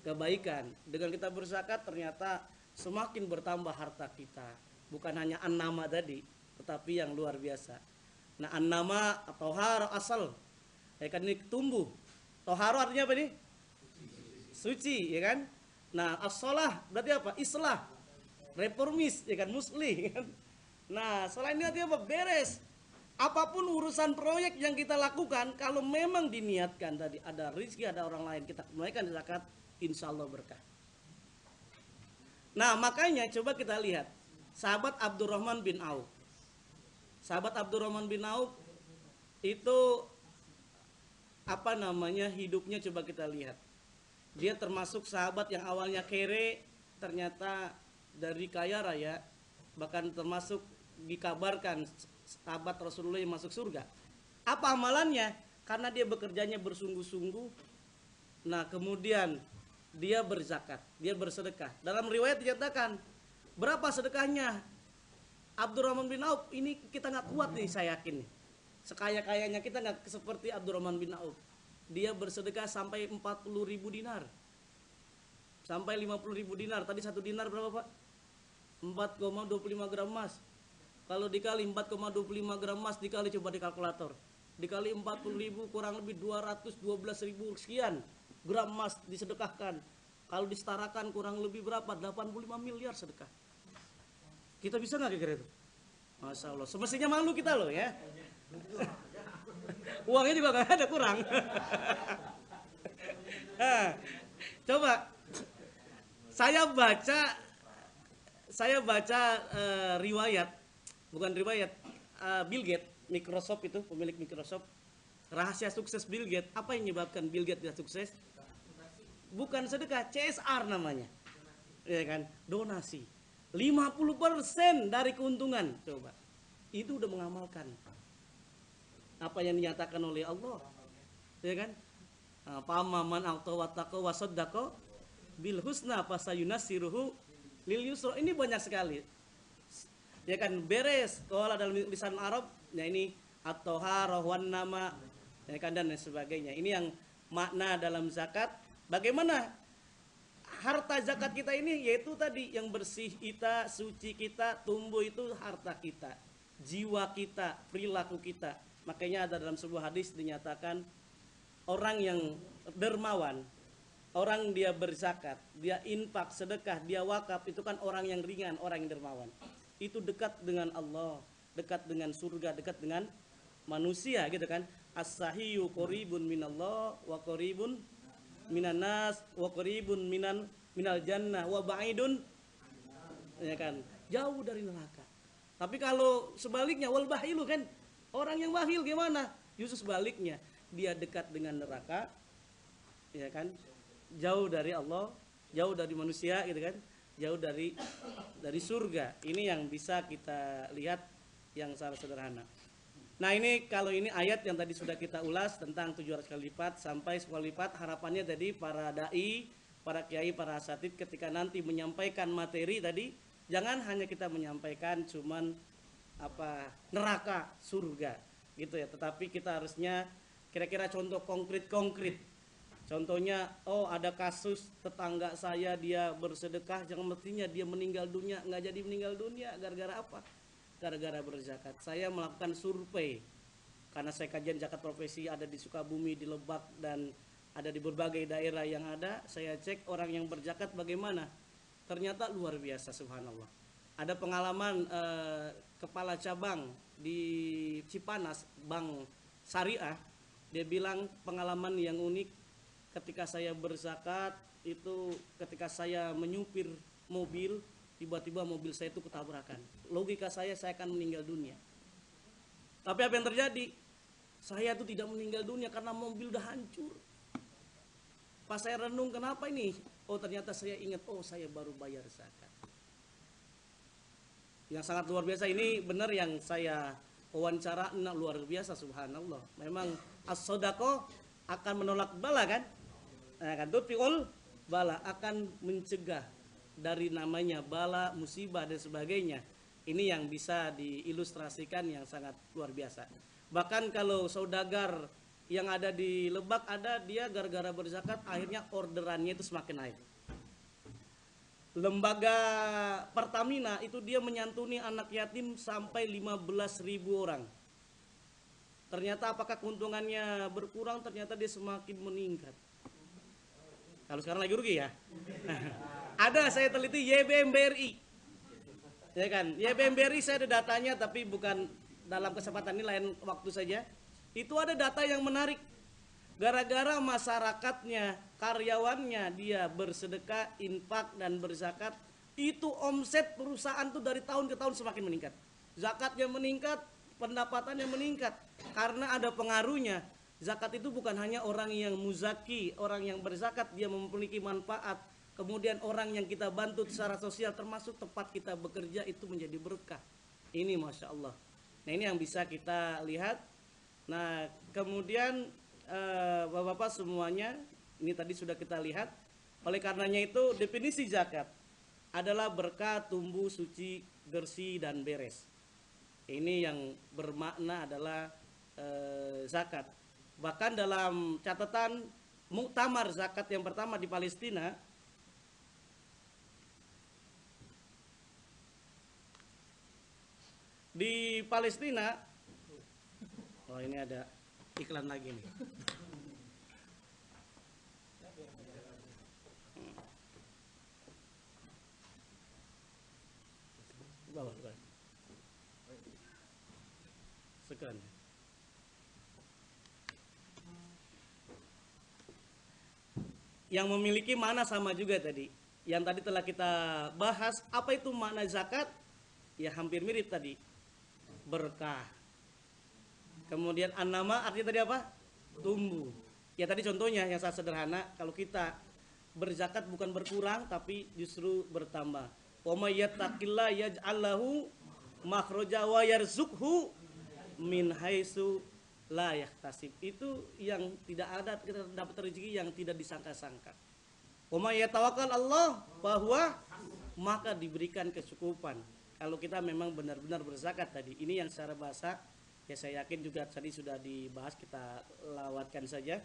kebaikan. Dengan kita berzakat ternyata semakin bertambah harta kita. Bukan hanya an-nama tadi, tetapi yang luar biasa. Nah, an-nama atau toharo asal, ya kan, ini tumbuh. Toharo artinya apa nih? Suci, ya kan? Nah, as-shalah berarti apa? Islah, reformis, ya kan, muslih, ya kan? Nah, selain ini artinya apa? Beres. Apapun urusan proyek yang kita lakukan, kalau memang diniatkan tadi ada rezeki, ada orang lain, kita tunaikan zakat, insya Allah berkah. Nah, makanya coba kita lihat sahabat Abdurrahman bin Auf. Sahabat Abdurrahman bin Auf itu hidupnya coba kita lihat. Dia termasuk sahabat yang awalnya kere, ternyata dari kaya raya, bahkan termasuk dikabarkan sahabat Rasulullah yang masuk surga. Apa amalannya? Karena dia bekerjanya bersungguh-sungguh. Nah, kemudian dia berzakat, dia bersedekah. Dalam riwayat dinyatakan, berapa sedekahnya Abdurrahman bin Auf? Ini kita nggak kuat nih, saya yakin nih. Sekaya-kayanya kita nggak seperti Abdurrahman bin Auf. Dia bersedekah sampai 40.000 dinar, sampai 50.000 dinar. Tadi satu dinar berapa, Pak? 4,25 gram emas. Kalau dikali 4,25 gram emas, dikali coba di kalkulator, dikali 40.000 kurang lebih 212.000 sekian gram emas disedekahkan. Kalau disetarakan kurang lebih berapa? 85 miliar sedekah. Kita bisa nggak kira-kira itu? Masya Allah. Semestinya malu kita loh ya. Uangnya juga nggak ada, kurang. Coba saya baca riwayat, bukan riwayat, Bill Gates, Microsoft itu, pemilik Microsoft. Rahasia sukses Bill Gates, apa yang menyebabkan Bill Gates tidak sukses? Bukan sedekah, CSR namanya. Ya kan? Donasi. 50% dari keuntungan, coba. Itu udah mengamalkan apa yang dinyatakan oleh Allah. Ya kan? Pamaman auto watako wasoddako bil husna fasayunasiruhu lil yusra. Ini banyak sekali. Ya kan, beres kalau dalam lisan Arab, ya ini at-toharah wan nama, ya kan, dan sebagainya. Ini yang makna dalam zakat. Bagaimana harta zakat kita ini? Yaitu tadi yang bersih kita, suci kita, tumbuh itu harta kita, jiwa kita, perilaku kita. Makanya ada dalam sebuah hadis dinyatakan orang yang dermawan, orang dia berzakat, dia infak, sedekah, dia wakaf, itu kan orang yang ringan, orang yang dermawan. Itu dekat dengan Allah, dekat dengan surga, dekat dengan manusia, gitu kan. As-sahiyyu qaribun minallah wa qaribun minanas wa qaribun minal jannah wa ba'idun, ya kan, jauh dari neraka. Tapi kalau sebaliknya wal bahilu kan, Orang yang bakhil gimana? Justru sebaliknya, dia dekat dengan neraka, ya kan? Jauh dari Allah, jauh dari manusia gitu kan? Jauh dari surga. Ini yang bisa kita lihat yang secara sederhana. Nah, ini kalau ini ayat yang tadi sudah kita ulas tentang 700 kali lipat sampai 10 kali lipat, harapannya tadi para dai, para kiai, para asatid ketika nanti menyampaikan materi tadi, jangan hanya kita menyampaikan cuman neraka, surga gitu ya, tetapi kita harusnya kira-kira contoh konkret. Contohnya, ada kasus tetangga saya dia bersedekah, jangan mestinya dia meninggal dunia, nggak jadi meninggal dunia gara-gara apa? Gara-gara berzakat. Saya melakukan survei karena saya kajian zakat profesi ada di Sukabumi, di Lebak, dan ada di berbagai daerah yang ada. Saya cek orang yang berzakat bagaimana. Ternyata luar biasa, subhanallah. Ada pengalaman kepala cabang di Cipanas, Bank Syariah, dia bilang pengalaman yang unik ketika saya berzakat itu, ketika saya menyupir mobil, tiba-tiba mobil saya itu ketabrakan. Logika saya akan meninggal dunia. Tapi apa yang terjadi? Saya itu tidak meninggal dunia karena mobil udah hancur. Pas saya renung, kenapa ini? Oh, ternyata saya ingat, saya baru bayar zakat. Yang sangat luar biasa ini, benar yang saya wawancara, luar biasa, subhanallah. Memang as-sodaqoh akan menolak bala kan? Akan tutfi'ul bala, akan mencegah dari namanya bala, musibah dan sebagainya. Ini yang bisa diilustrasikan yang sangat luar biasa. Bahkan kalau saudagar yang ada di Lebak, ada dia gara-gara berzakat akhirnya orderannya itu semakin naik. Lembaga Pertamina itu dia menyantuni anak yatim sampai 15.000 orang. Ternyata apakah keuntungannya berkurang? Ternyata dia semakin meningkat. Kalau sekarang lagi rugi ya. Ada, saya teliti YBM BRI, ya kan? YBM BRI saya ada datanya, tapi bukan dalam kesempatan ini, lain waktu saja. Itu ada data yang menarik. Gara-gara masyarakatnya, karyawannya dia bersedekah, infak dan berzakat, itu omset perusahaan tuh dari tahun ke tahun semakin meningkat. Zakatnya meningkat, pendapatannya meningkat, karena ada pengaruhnya. Zakat itu bukan hanya orang yang muzaki, orang yang berzakat dia memiliki manfaat. Kemudian orang yang kita bantu secara sosial, termasuk tempat kita bekerja, itu menjadi berkah. Ini Masya Allah. Nah, ini yang bisa kita lihat. Nah, kemudian Bapak-bapak semuanya, ini tadi sudah kita lihat. Oleh karenanya itu definisi zakat adalah berkah, tumbuh, suci, bersih dan beres. Ini yang bermakna adalah zakat. Bahkan dalam catatan muktamar zakat yang pertama di Palestina, oh ini ada iklan lagi nih. Bawah. Sekian. Yang memiliki makna sama juga tadi. Yang tadi telah kita bahas, apa itu makna zakat? Ya hampir mirip tadi. Berkah. Kemudian an-nama artinya tadi apa? Tumbuh. Ya tadi contohnya yang sangat sederhana, kalau kita berzakat bukan berkurang tapi justru bertambah. Wa may yattaqillah yaj'al lahu makhraja wa yarzuqhu min haitsu la yahtasib. Itu yang tidak ada, kita dapat rezeki yang tidak disangka-sangka. Wa may yatawakkal Allah bahwa maka diberikan kecukupan. Kalau kita memang benar-benar berzakat tadi. Ini yang secara bahasa ya saya yakin juga tadi sudah dibahas, kita lewatkan saja.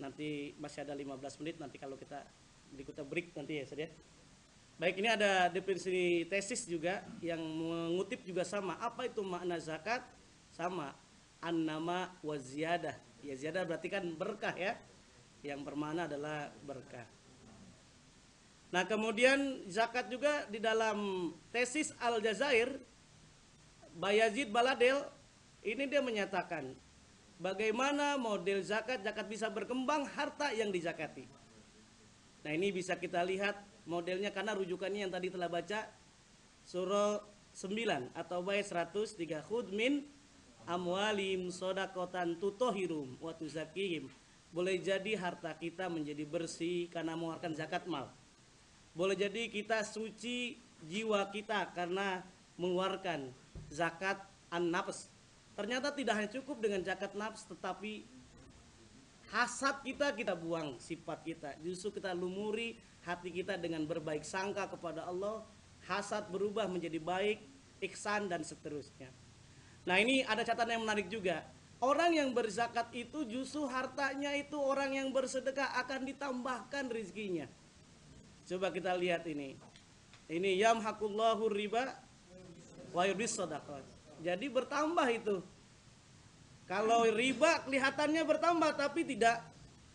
Nanti masih ada 15 menit, nanti kalau kita berikutnya break nanti ya saja. Baik, ini ada definisi tesis juga yang mengutip juga sama. Apa itu makna zakat? Sama, an-nama wa ziyadah. Ya ziyadah berarti kan berkah ya. Yang bermakna adalah berkah. Nah, kemudian zakat juga di dalam tesis Al-Jazair, Bayazid Baladel, ini dia menyatakan bagaimana model zakat bisa berkembang harta yang dizakati. Nah, ini bisa kita lihat modelnya karena rujukannya yang tadi telah baca surah 9 atau bayat 103, khudh min amwalim sodakotan tutohirum wa tuzakihim. Boleh jadi harta kita menjadi bersih karena mengeluarkan zakat mal. Boleh jadi kita suci jiwa kita karena mengeluarkan zakat an-nafs. Ternyata tidak hanya cukup dengan zakat nafs, tetapi hasad kita buang, sifat kita. Justru kita lumuri hati kita dengan berbaik sangka kepada Allah. Hasad berubah menjadi baik, ihsan dan seterusnya. Nah, ini ada catatan yang menarik juga. Orang yang berzakat itu justru hartanya itu, orang yang bersedekah akan ditambahkan rezekinya. Coba kita lihat ini. Ini yamhaqullahu riba wa yurbis shadaqat. Jadi bertambah itu. Kalau riba kelihatannya bertambah tapi tidak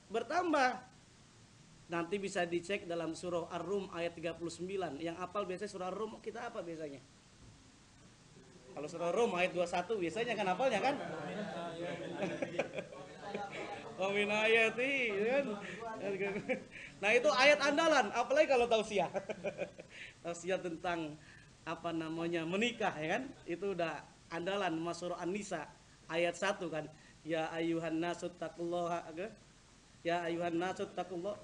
bertambah. Nanti bisa dicek dalam surah Ar-Rum ayat 39. Yang hafal biasanya surah Ar-Rum kita apa biasanya? Kalau surah Rum ayat 21 biasanya kan hafalnya kan? Min ayati kan? Nah, itu ayat andalan, apalagi kalau tausiah. Tausiah tentang apa namanya? Menikah ya kan? Itu udah andalan surah An-Nisa ayat 1 kan. Ya ayuhan nasu taqullaha. Ya ayuhan nasu taqullah.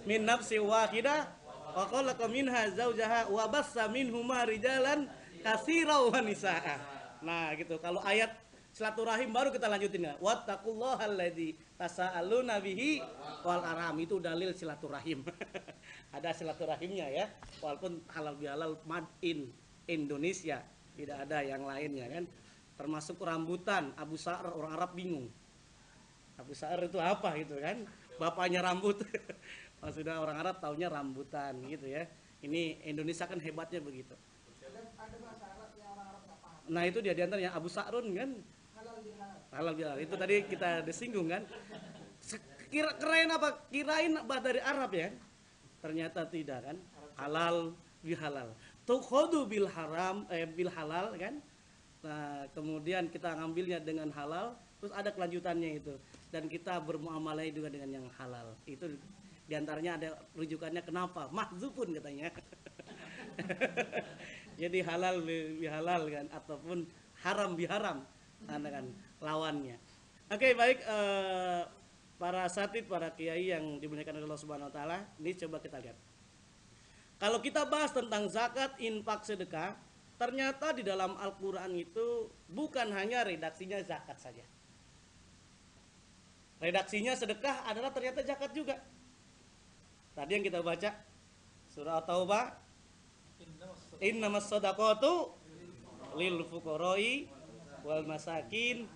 Min nafsi wahidah wa khalaqa minha zaujaha wa bassa minhuma rijalan katsiran wa nisaa. Nah, gitu. Kalau ayat silaturahim baru kita lanjutin ya. Wattaqullahal-ladzi tasaaluna bihi wal arham, itu dalil silaturahim. Ada silaturahimnya ya. Walaupun halal bihalal made in Indonesia, tidak ada yang lainnya kan. Termasuk rambutan, Abu Sa'ar, orang Arab bingung. Abu Sa'ar itu apa gitu kan? Bapaknya rambut. Maksudnya orang Arab taunya rambutan gitu ya. Ini Indonesia kan hebatnya begitu. Ada bahasa Arab yang orang Arab nggak paham. Nah, itu dia diantaranya Abu Sa'run kan. Halal bihalal. Itu tadi kita disinggung kan. Kirain apa? Kirain dari Arab ya. Ternyata tidak kan. Halal bihalal. Tukhadu bil haram bil halal kan. Nah, kemudian kita ngambilnya dengan halal, terus ada kelanjutannya itu. Dan kita bermuamalah juga dengan yang halal. Itu diantaranya ada rujukannya kenapa? Mahzufun katanya. Jadi halal bihalal kan, ataupun haram biharam, ada kan lawannya. Oke, baik, para asatidz, para kiai yang dimuliakan oleh Allah Subhanahu wa taala, ini coba kita lihat. Kalau kita bahas tentang zakat, infak, sedekah, ternyata di dalam Al-Qur'an itu bukan hanya redaksinya zakat saja. Redaksinya sedekah adalah ternyata zakat juga. Tadi yang kita baca surah At-Taubah, innamas shadaqatu lil fuqara'i wal masakin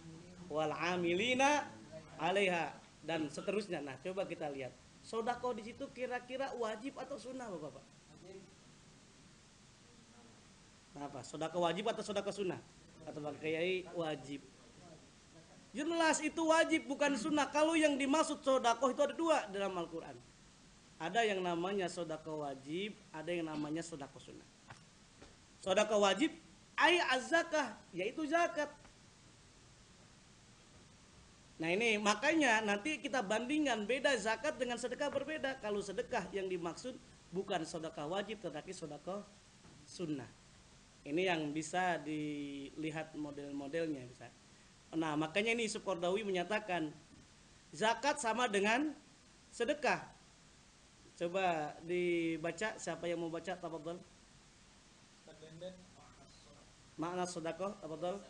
wal amilina 'alaiha dan seterusnya. Nah, coba kita lihat. Sedekah di situ kira-kira wajib atau sunnah, Bapak? Apa? Sedekah wajib atau sedekah sunnah? Atau kiai wajib. Jelas itu wajib bukan sunnah. Kalau yang dimaksud sedekah itu ada dua dalam Al-Qur'an. Ada yang namanya sedekah wajib, ada yang namanya sedekah sunnah. Sedekah wajib ay az-zakah, yaitu zakat. Nah, ini makanya nanti kita bandingkan beda zakat dengan sedekah berbeda. Kalau sedekah yang dimaksud bukan sedekah wajib tetapi sedekah sunnah. Ini yang bisa dilihat model-modelnya bisa. Nah, makanya ini Sukordawi menyatakan zakat sama dengan sedekah. Coba dibaca, siapa yang mau baca, tafadhol. Makna sedekah, tafadhol.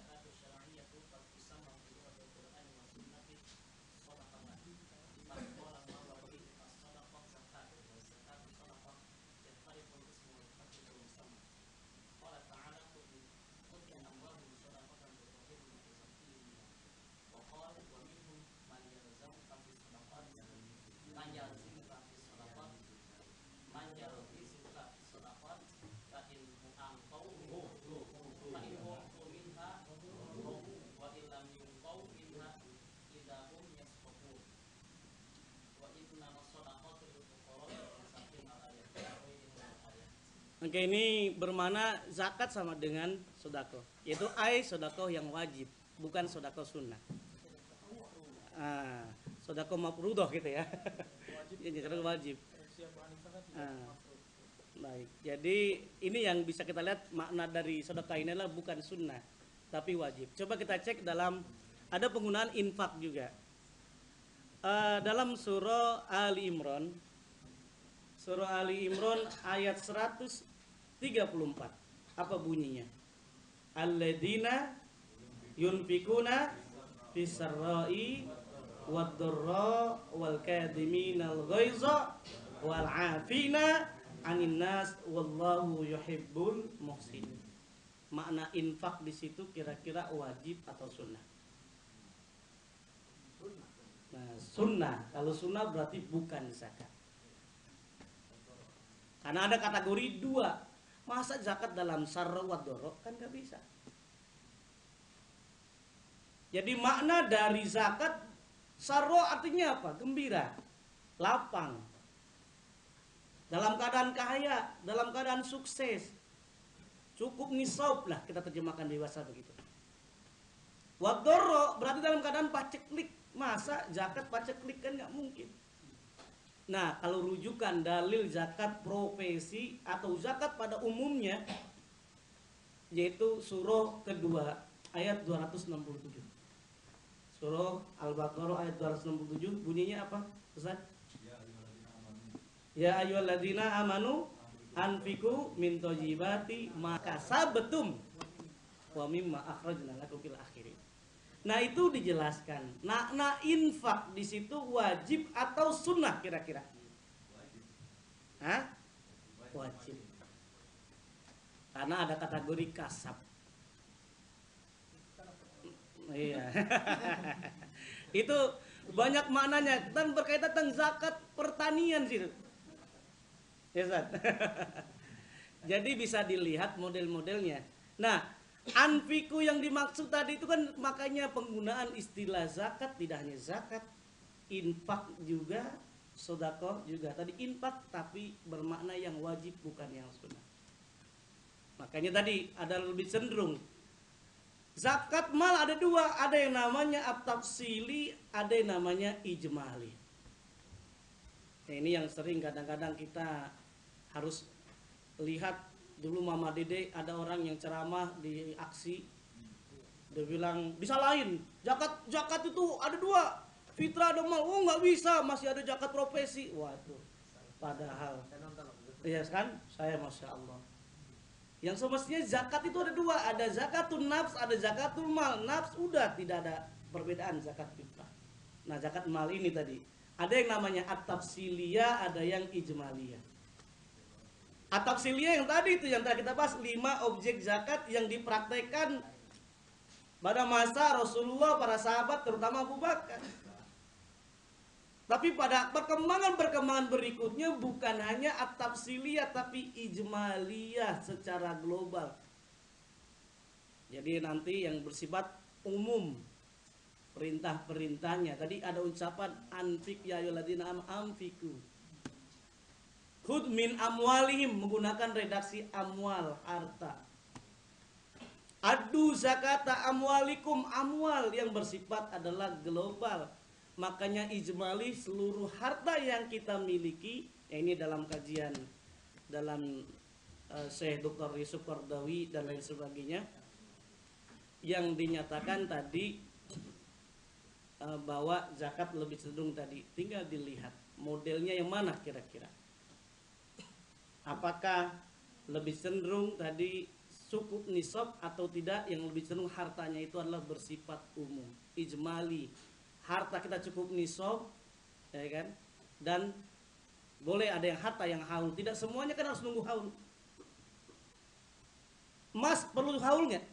Oke, ini bermana zakat sama dengan sedekah, yaitu sedekah yang wajib, bukan sedekah sunnah. Sedekah mafruḍah gitu ya. Jadi wajib. Baik. Jadi ini yang bisa kita lihat makna dari sedekah ini adalah bukan sunnah, tapi wajib. Coba kita cek dalam, ada penggunaan infak juga. Dalam surah Ali Imran, ayat 134. Apa bunyinya? Alladzina yunfikuna fisarra'i wad-dharra wal kadhiminal ghaiza wal 'afina 'anil nas wallahu yuhibbul muhsinin. Makna infak di situ kira-kira wajib atau sunnah? Nah, sunnah. Kalau sunnah berarti bukan zakat. Karena ada kategori dua. Masa zakat dalam sarra wa dharra? Kan gak bisa. Jadi makna dari zakat, sarra artinya apa? Gembira, lapang, dalam keadaan kaya, dalam keadaan sukses, cukup nisab lah, kita terjemahkan dewasa begitu. Wa dharra berarti dalam keadaan paceklik. Masa zakat paceklik? Kan gak mungkin. Nah, kalau rujukan dalil zakat profesi atau zakat pada umumnya, yaitu surah kedua ayat 267. Surah Al-Baqarah ayat 267 bunyinya apa? Ustaz? Ya ayyuhalladzina amanu anfiqu min thayyibati ma kasabtum wa mimma akhrajna lakum fil akhirin. Nah, itu dijelaskan. Nah, infak di situ wajib atau sunnah kira-kira? Hah? Wajib. Karena ada kategori kasab. Iya. Itu banyak maknanya dan berkaitan tentang zakat pertanian situ. Ya, Ustaz. Jadi bisa dilihat model-modelnya. Nah, anfiku yang dimaksud tadi itu kan makanya penggunaan istilah zakat tidak hanya zakat, infak juga, sedekah juga. Tadi infak tapi bermakna yang wajib bukan yang sunnah. Makanya tadi ada lebih cenderung zakat mal ada dua, ada yang namanya at-tafsili, ada yang namanya ijmali. Nah, ini yang sering kadang-kadang kita harus lihat. Dulu Mama Dede ada orang yang ceramah di aksi, dia bilang disalahin, zakat itu ada dua, fitrah ada mal. Oh nggak bisa, masih ada zakat profesi. Waduh, padahal iya kan, saya masya Allah. Yang semestinya zakat itu ada dua, ada zakatul nafs, ada zakatul mal. Nafs udah tidak ada perbedaan zakat fitrah. Nah, zakat mal ini tadi ada yang namanya at-tafsiliyah, ada yang ijmaliyah. At-tafsiliyah yang tadi itu yang tadi kita bahas, 5 objek zakat yang dipraktekkan pada masa Rasulullah, para sahabat terutama Abu Bakar. Tapi pada perkembangan berikutnya bukan hanya at-tafsiliyah tapi ijmaliyah secara global. Jadi nanti yang bersifat umum perintah-perintahnya. Tadi ada ucapan anfik ya ayyuhalladzina anfiqu. Khudh min amwalihim menggunakan redaksi amwal, harta. Adu zakata amwalikum, amwal yang bersifat adalah global. Makanya ijmali seluruh harta yang kita miliki, ya ini dalam kajian dalam Syekh Dr. Yusuf Qardawi dan lain sebagainya, yang dinyatakan tadi bahwa zakat lebih cenderung tadi, tinggal dilihat modelnya yang mana kira-kira. Apakah lebih cenderung tadi cukup nisab atau tidak, yang lebih cenderung hartanya itu adalah bersifat umum, ijmali. Harta kita cukup nisab, ya kan? Dan boleh ada yang harta yang haul, tidak semuanya kan harus nunggu haul. Emas perlu haul nggak?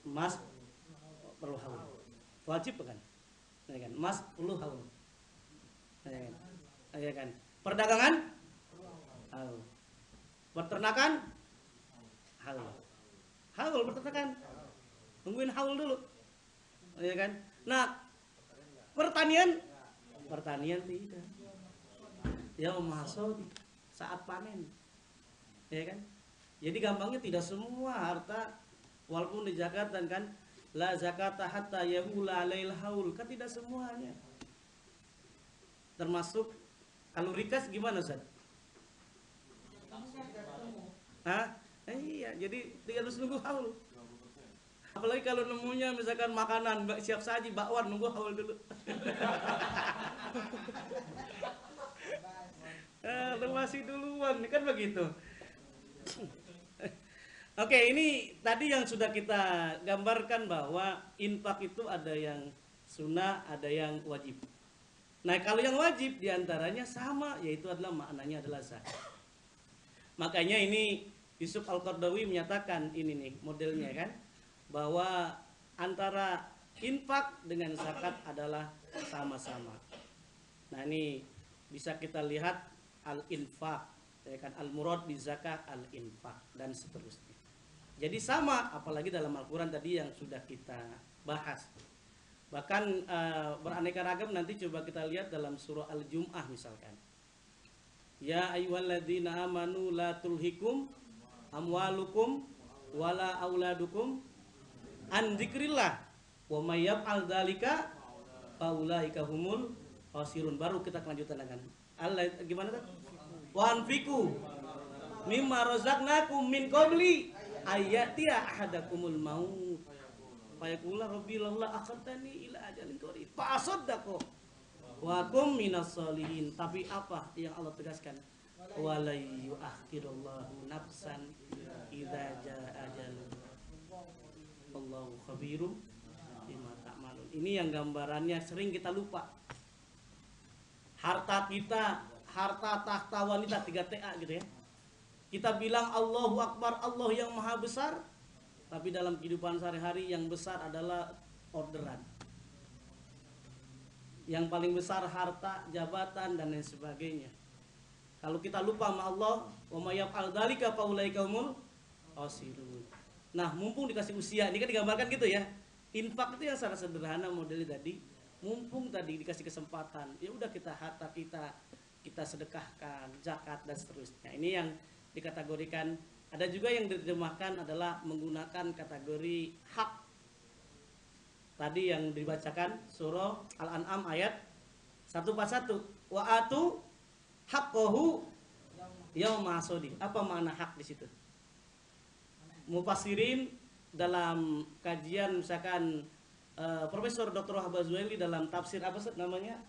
Emas perlu haul, wajib kan? Ya kan? Emas perlu haul, ya kan? Ya kan? Perdagangan haul, peternakan haul, peternakan tungguin haul dulu, ya kan? Nah, pertanian tidak. Ya mahasud saat panen, ya kan? Jadi gampangnya tidak semua harta walaupun dizakatkan kan, la zakata hatta yahula alail haul, kan tidak semuanya. Termasuk kalau rikas gimana Ustaz? Hah? Iya, jadi tidak harus nunggu haul. Apalagi kalau nemunya misalkan makanan siap saji, bakwan, nunggu haul dulu. Masih duluan, kan begitu. Oke, ini tadi yang sudah kita gambarkan bahwa infak itu ada yang sunnah, ada yang wajib. Nah, kalau yang wajib diantaranya sama, yaitu adalah maknanya adalah zakat. Makanya ini Yusuf Al-Qaradawi menyatakan ini nih modelnya kan, bahwa antara infak dengan zakat adalah sama-sama. Nah, ini bisa kita lihat al-infak, ya kan, al-murad bi zakat, al-infak dan seterusnya. Jadi sama, apalagi dalam Al-Quran tadi yang sudah kita bahas. Bahkan beraneka ragam, nanti coba kita lihat dalam surah Al-Jum'ah misalkan. Ya ayyuhalladzina amanu la tulhikum amwalukum wala auladukum an dzikrillah wa may yaf'al dzalika faulaika humul khasirun. Baru kita kelanjutan dengan Allah gimana tadi? Wa anfiqu mimma razaqnakum min qabli ayatiya ahadakumul maut fayaqula rabbi laula akhartani ila ajalin qarib fa asaddaqu wa kum minas solihin. Tapi apa yang Allah tegaskan? Wala yu'akhirullahu nafsan idza jaa ajalun Allahu khabirum bima ta'malun. Ini yang gambarannya sering kita lupa. Harta kita, harta tahta wanita 3TA gitu ya. Kita bilang Allahu Akbar, Allah yang maha besar, tapi dalam kehidupan sehari-hari yang besar adalah orderan. Yang paling besar harta, jabatan dan lain sebagainya. Kalau kita lupa sama Allah, wa may yaf'al dzalika fa ulaika humul khasirun. Nah, mumpung dikasih usia, ini kan digambarkan gitu ya. Infak itu yang secara sederhana modelnya tadi. Mumpung tadi dikasih kesempatan, ya udah kita harta kita sedekahkan, zakat dan seterusnya. Ini yang dikategorikan. Ada juga yang diterjemahkan adalah menggunakan kategori hak. Tadi yang dibacakan surah Al-An'am ayat 141. Wa atu haqqahu yauma hasadi. Apa makna hak di situ? Mufassirin dalam kajian misalkan Profesor Dr. Wahbah Zuhaili dalam tafsir apa namanya?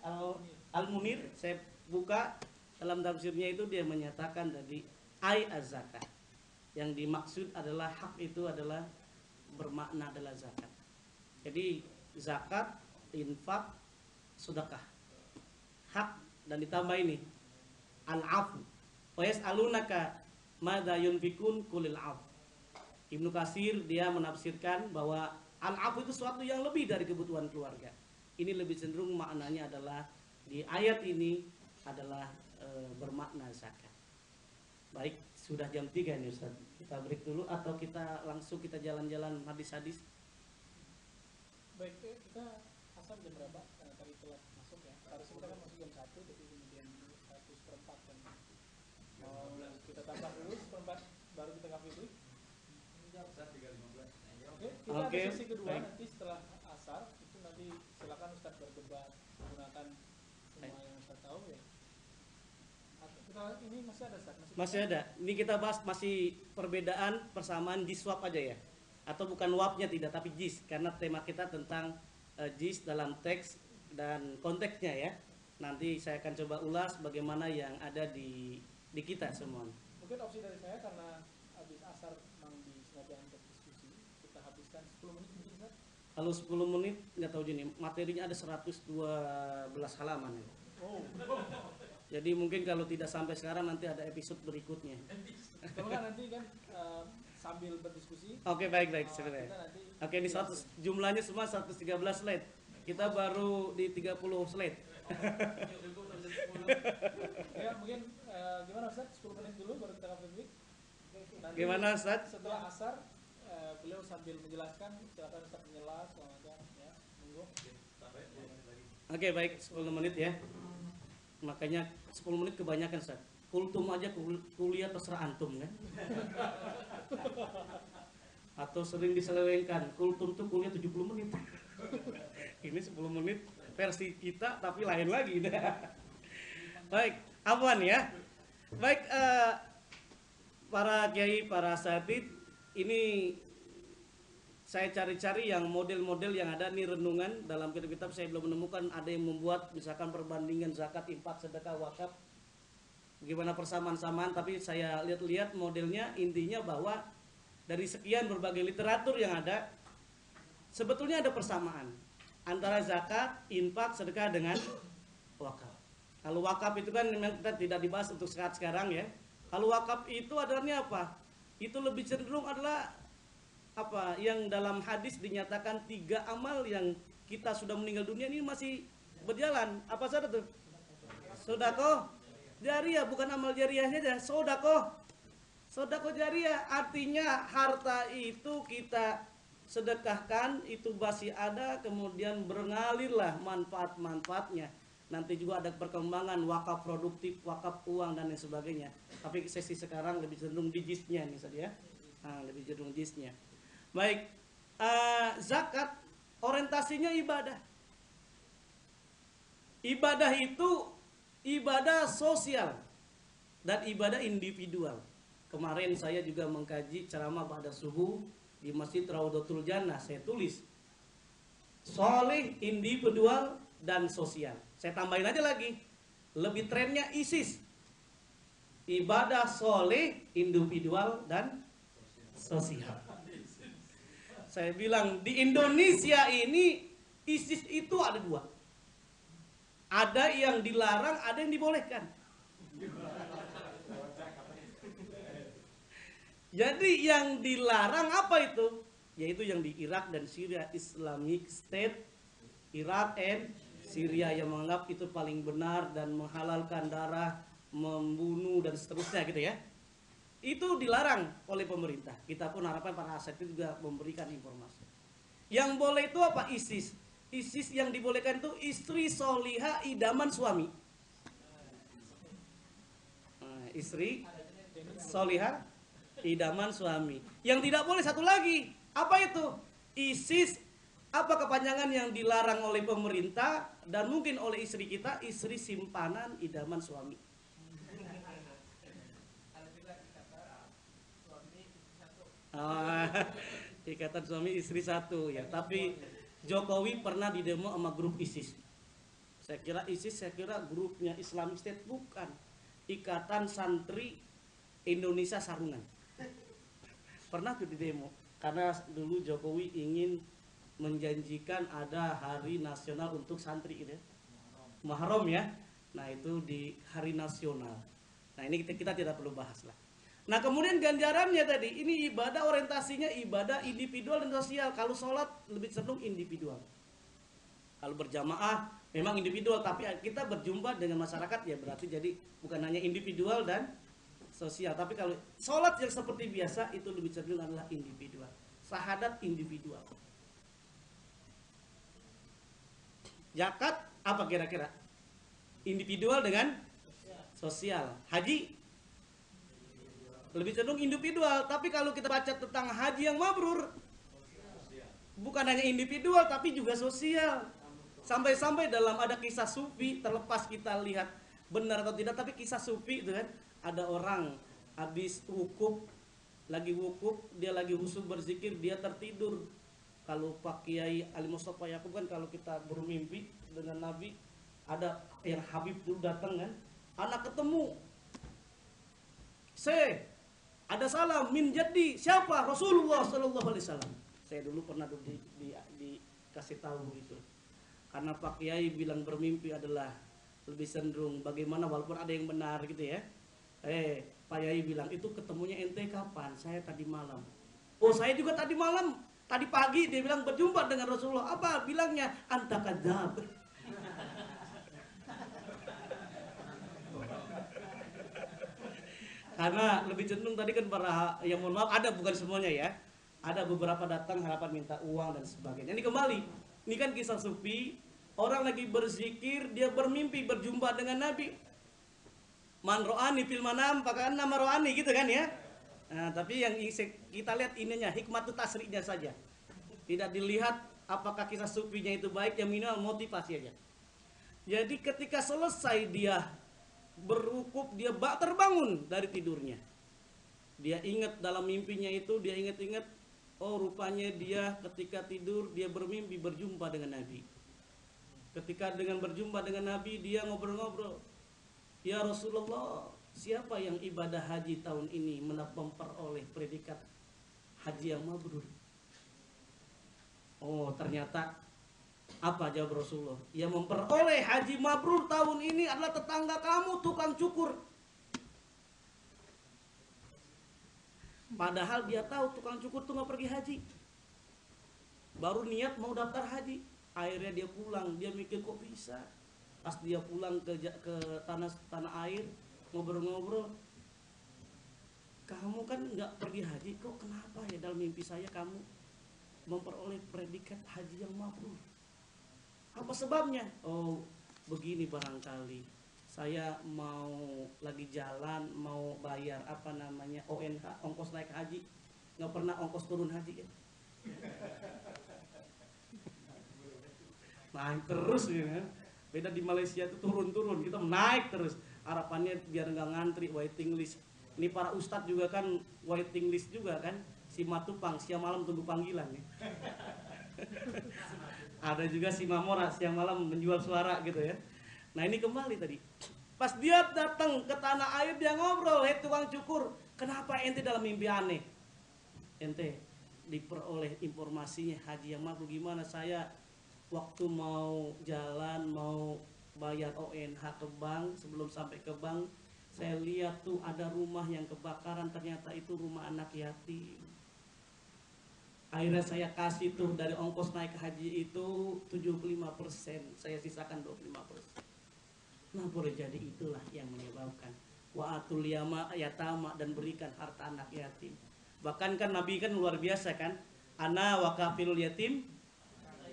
Al-Munir, saya buka dalam tafsirnya itu dia menyatakan tadi ay az-zakat. Yang dimaksud adalah hak itu adalah bermakna adalah zakat. Jadi zakat, infak, sedekah. Hak dan ditambah ini al-'afw. Wa yas'alunaka madza yunfikun qulil 'afw. Ibnu Katsir dia menafsirkan bahwa al-'afw itu sesuatu yang lebih dari kebutuhan keluarga. Ini lebih cenderung maknanya adalah di ayat ini adalah bermakna zakat. Baik, sudah jam 3 nih Ustaz. Kita break dulu atau kita langsung kita jalan-jalan hadis-hadis? Baik, kita asal jam berapa? Karena tadi telat masuk ya. Harus kita kan masuk jam 1, jadi kemudian 1/4 kan. Mau kita tambah dulu 1/4 baru kita ngapain dulu? Oke, kita ada sesi kedua baik. Nanti setelah asar itu nanti silakan Ustaz berdebat menggunakan semua yang Ustaz tahu ya. Kita ini masih ada Ustaz? Masih ada. Ini kita bahas masih perbedaan persamaan jis wab aja ya. Atau bukan wabnya tidak tapi jis, karena tema kita tentang jis dalam teks dan konteksnya ya. Nanti saya akan coba ulas bagaimana yang ada di kita semua. Mungkin opsi dari saya karena habis asar memang disengaja untuk diskusi, kita habiskan 10 menit mungkin Ustaz. Kalau 10 menit nggak tahu jadi materinya ada 112 halaman ya. Oh. Jadi mungkin kalau tidak sampai sekarang nanti ada episode berikutnya. Kalau nggak nanti kan sambil berdiskusi. Oke, baik sebenarnya. Oke, ini jumlahnya semua 113 slide. Kita baru di 30 slide. Ya, mungkin gimana Ustaz? 10 menit dulu baru kita coffee break. Gimana Ustaz? Setelah asar beliau sambil menjelaskan, silakan Ustaz menjelas ya. Monggo. Oke, baik 10 menit ya. Makanya 10 menit kebanyakan Ustaz. Kultum aja kuliah terserah antum kan. Atau sering diselewengkan, kultum tuh kuliah 70 menit. Ini 10 menit versi kita tapi lain lagi. Baik, apaan ya? Baik, para kiai, para asatidz, ini saya cari-cari yang model-model yang ada nih renungan dalam kitab-kitab, saya belum menemukan ada yang membuat misalkan perbandingan zakat, infak, sedekah, wakaf, gimana persamaan-samaan. Tapi saya lihat-lihat modelnya, intinya bahwa dari sekian berbagai literatur yang ada, sebetulnya ada persamaan antara zakat, infak, sedekah dengan wakaf. Kalau wakaf itu kan memang kita tidak dibahas untuk saat sekarang ya. Kalau wakaf itu adalah apa? Itu lebih cenderung adalah apa yang dalam hadis dinyatakan 3 amal yang kita sudah meninggal dunia ini masih berjalan. Apa saja tuh? Sedekah jariah, bukan amal jariahnya aja, sedekah. Sedekah jariah artinya harta itu kita sedekahkan, itu masih ada, kemudian berngalirlah manfaat-manfaatnya. Nanti juga ada perkembangan wakaf produktif, wakaf uang dan lain sebagainya. Tapi sesi sekarang lebih cenderung di jisnya nih saja. Lebih cenderung jisnya. Baik, zakat orientasinya ibadah. Ibadah itu ibadah sosial dan ibadah individual. Kemarin saya juga mengkaji ceramah pada subuh di Masjid Raudatul Jannah. Saya tulis soleh, individual, dan sosial. Saya tambahin aja lagi, lebih trennya ISIS. Ibadah soleh, individual, dan sosial. Saya bilang di Indonesia ini ISIS itu ada 2. Ada yang dilarang, ada yang dibolehkan. Jadi yang dilarang apa itu? Yaitu yang di Irak dan Syria, Islamic State, Irak and Syria, yang menganggap itu paling benar dan menghalalkan darah, membunuh dan seterusnya gitu ya. Itu dilarang oleh pemerintah. Kita pun harapan para aset itu juga memberikan informasi. Yang boleh itu apa? ISIS. ISIS yang dibolehkan itu istri solihah idaman suami. Istri solihah idaman suami. Yang tidak boleh satu lagi. Apa itu? ISIS, apa kepanjangan yang dilarang oleh pemerintah dan mungkin oleh istri kita, istri simpanan idaman suami. Ikatan suami istri satu ya. Tapi Jokowi pernah didemo sama grup ISIS. Saya kira ISIS, saya kira grupnya Islamic State, bukan. Ikatan Santri Indonesia Sarungan. Pernah tuh didemo karena dulu Jokowi ingin menjanjikan ada hari nasional untuk santri gitu ya. Muharram ya. Nah, itu di hari nasional. Nah, ini kita tidak perlu bahas lah. Nah, kemudian ganjarannya tadi, ini ibadah orientasinya ibadah individual dan sosial. Kalau sholat lebih cenderung individual. Kalau berjamaah memang individual, tapi kita berjumpa dengan masyarakat ya berarti jadi bukan hanya individual dan sosial. Tapi kalau sholat yang seperti biasa itu lebih cenderung adalah individual. Syahadat individual. Zakat apa kira-kira? Individual dengan sosial. Haji lebih cenderung individual, tapi kalau kita baca tentang haji yang mabrur, bukan hanya individual tapi juga sosial. Sampai-sampai dalam ada kisah sufi, terlepas kita lihat benar atau tidak, tapi kisah sufi itu kan, ada orang habis wukuf, lagi wukuf, dia lagi husu berzikir, dia tertidur. Kalau Pak Kiai Ali Mustafa Yakub kan kalau kita bermimpi dengan Nabi, ada yang Habib dulu datang kan, anak ketemu. Ada salam min jadi siapa? Rasulullah sallallahu alaihi wasallam. Saya dulu pernah dikasih tahu itu. Karena Pak Kiai bilang bermimpi adalah lebih cenderung bagaimana walaupun ada yang benar gitu ya. Pak Kiai bilang itu ketemunya ente kapan? Saya tadi malam. Oh, saya juga tadi malam. Tadi pagi dia bilang berjumpa dengan Rasulullah. Apa bilangnya? Anta kadzab. Karena lebih cenderung tadi kan para yang mohon maaf, ada bukan semuanya ya. Ada beberapa datang harapan minta uang dan sebagainya. Ini kembali, ini kan kisah sufi, orang lagi berzikir, dia bermimpi berjumpa dengan Nabi. Man ro'ani fil manam, pakai nama ro'ani gitu kan ya. Nah, tapi yang kita lihat ininya, hikmatu tasriknya saja. Tidak dilihat apakah kisah sufinya itu baik, yang minimal motivasi aja. Jadi ketika selesai dia berwukuf, dia terbangun dari tidurnya. Dia ingat dalam mimpinya itu, dia ingat-ingat Oh rupanya dia ketika tidur dia bermimpi berjumpa dengan Nabi. Ketika dengan berjumpa dengan Nabi dia ngobrol-ngobrol. Ya Rasulullah, siapa yang ibadah haji tahun ini memperoleh predikat haji yang mabrur? Oh ternyata apa jawab Rasulullah? Yang memperoleh haji mabrur tahun ini adalah tetangga kamu tukang cukur. Padahal dia tahu tukang cukur tuh nggak pergi haji. Baru niat mau daftar haji. Akhirnya dia pulang, dia mikir kok bisa. Pas dia pulang ke tanah air, ngobrol-ngobrol. Kamu kan nggak pergi haji, kok kenapa ya dalam mimpi saya kamu memperoleh predikat haji yang mabrur? Apa sebabnya? Oh begini barangkali. Saya mau lagi jalan, mau bayar apa namanya ONH, ongkos naik haji. Nggak pernah ongkos turun haji kan? Naik terus gitu kan. Beda di Malaysia itu turun-turun, kita naik terus. Harapannya biar nggak ngantri waiting list. Ini para ustadz juga kan waiting list juga kan. Si Matupang siang malam tunggu panggilan ya. Ada juga si Mamora siang malam menjual suara gitu ya. Nah ini kembali tadi. Pas dia datang ke tanah air dia ngobrol, "Hei tukang cukur, kenapa ente dalam mimpi aneh?" Ente diperoleh informasinya haji yang mabrur gimana? Saya waktu mau jalan mau bayar ONH ke bank, sebelum sampai ke bank saya lihat tuh ada rumah yang kebakaran, ternyata itu rumah anak yatim. Akhirnya saya kasih tuh dari ongkos naik haji itu 75%, saya sisakan 25%. Nah boleh jadi itulah yang menyebabkan wa atul yatama, dan berikan harta anak yatim. Bahkan kan Nabi kan luar biasa kan, ana wa kafilul yatim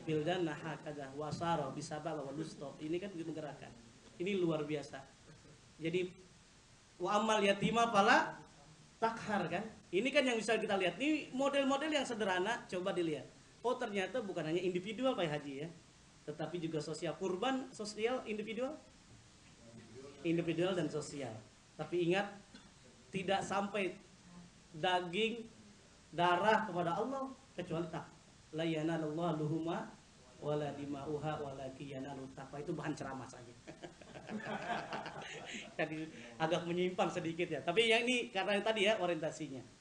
bildan hakada wasaro bisabala wa lusto. Ini kan menggerakkan. Ini luar biasa. Jadi wa amal yatima pala takhar kan. Ini kan yang bisa kita lihat. Ini model-model yang sederhana, coba dilihat. Oh ternyata bukan hanya individual Pak Haji ya, tetapi juga sosial. Kurban sosial individual dan sosial. Tapi ingat, tidak sampai daging darah kepada Allah kecuali tak la yanallahu luhuma wala dima'uha walakin yanalut taqwa. Itu bahan ceramah saja. Jadi agak menyimpang sedikit ya. Tapi yang ini karena yang tadi ya orientasinya.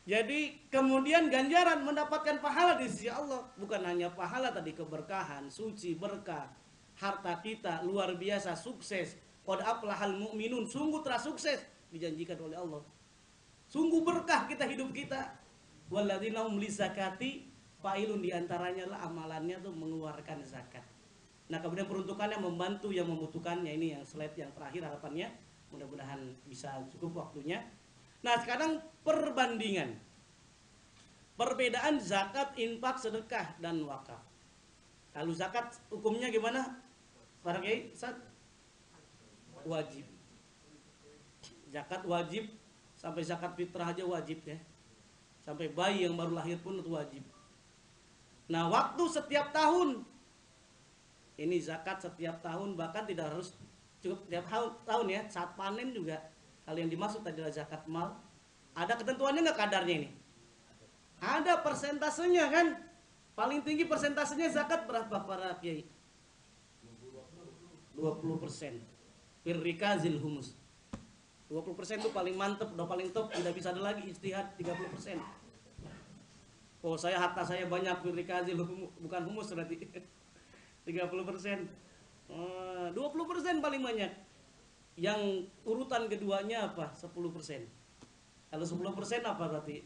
Jadi kemudian ganjaran mendapatkan pahala di sisi Allah, bukan hanya pahala tadi keberkahan, suci, berkah, harta kita luar biasa, sukses. Qad aflahal mu'minun, sungguh telah sukses dijanjikan oleh Allah. Sungguh berkah kita hidup kita. Walladzina hum lizakati fa'ilun, diantaranya lah amalannya tuh mengeluarkan zakat. Nah kemudian peruntukannya membantu yang membutuhkannya. Ini yang slide yang terakhir harapannya. Mudah-mudahan bisa cukup waktunya. Nah sekarang perbandingan. Perbedaan zakat, infak, sedekah, dan wakaf. Kalau zakat hukumnya gimana? Para kiai, wajib. Zakat wajib, sampai zakat fitrah aja wajib ya. Sampai bayi yang baru lahir pun itu wajib. Nah waktu setiap tahun, ini zakat setiap tahun, bahkan tidak harus cukup setiap tahun ya, saat panen juga. Kalau yang dimaksud adalah zakat mal. Ada ketentuannya nggak kadarnya ini? Ada persentasenya kan? Paling tinggi persentasenya zakat berapa para kiai? 20%. Firrikazil humus. 20% itu paling mantep, udah paling top, tidak bisa ada lagi ijtihad 30%. Oh saya harta saya banyak, firrikazil bukan humus berarti 30%. 20% paling banyak. Yang urutan keduanya apa? 10%. Kalau 10% apa berarti?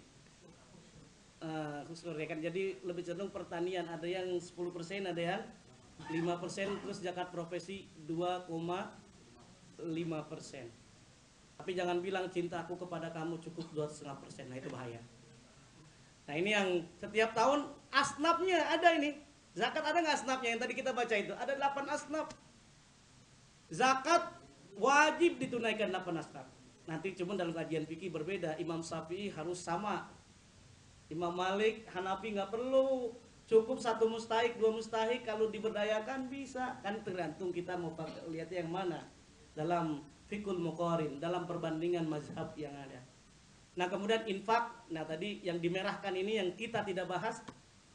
Kan jadi lebih cenderung pertanian. Ada yang 10%, ada yang 5%, terus zakat profesi 2,5%. Tapi jangan bilang cintaku kepada kamu cukup 2,5%. Nah itu bahaya. Nah ini yang setiap tahun asnafnya ada ini. Zakat ada nggak asnafnya yang tadi kita baca itu? Ada 8 asnaf. Zakat wajib ditunaikan 8 asnaf. Nanti cuma dalam kajian fikih berbeda. Imam Syafi'i harus sama. Imam Malik, Hanafi nggak perlu. Cukup 1 mustahik, 2 mustahik. Kalau diberdayakan bisa. Kan tergantung kita mau lihat yang mana. Dalam fikul muqarin, dalam perbandingan mazhab yang ada. Nah kemudian infak, nah tadi yang dimerahkan ini yang kita tidak bahas,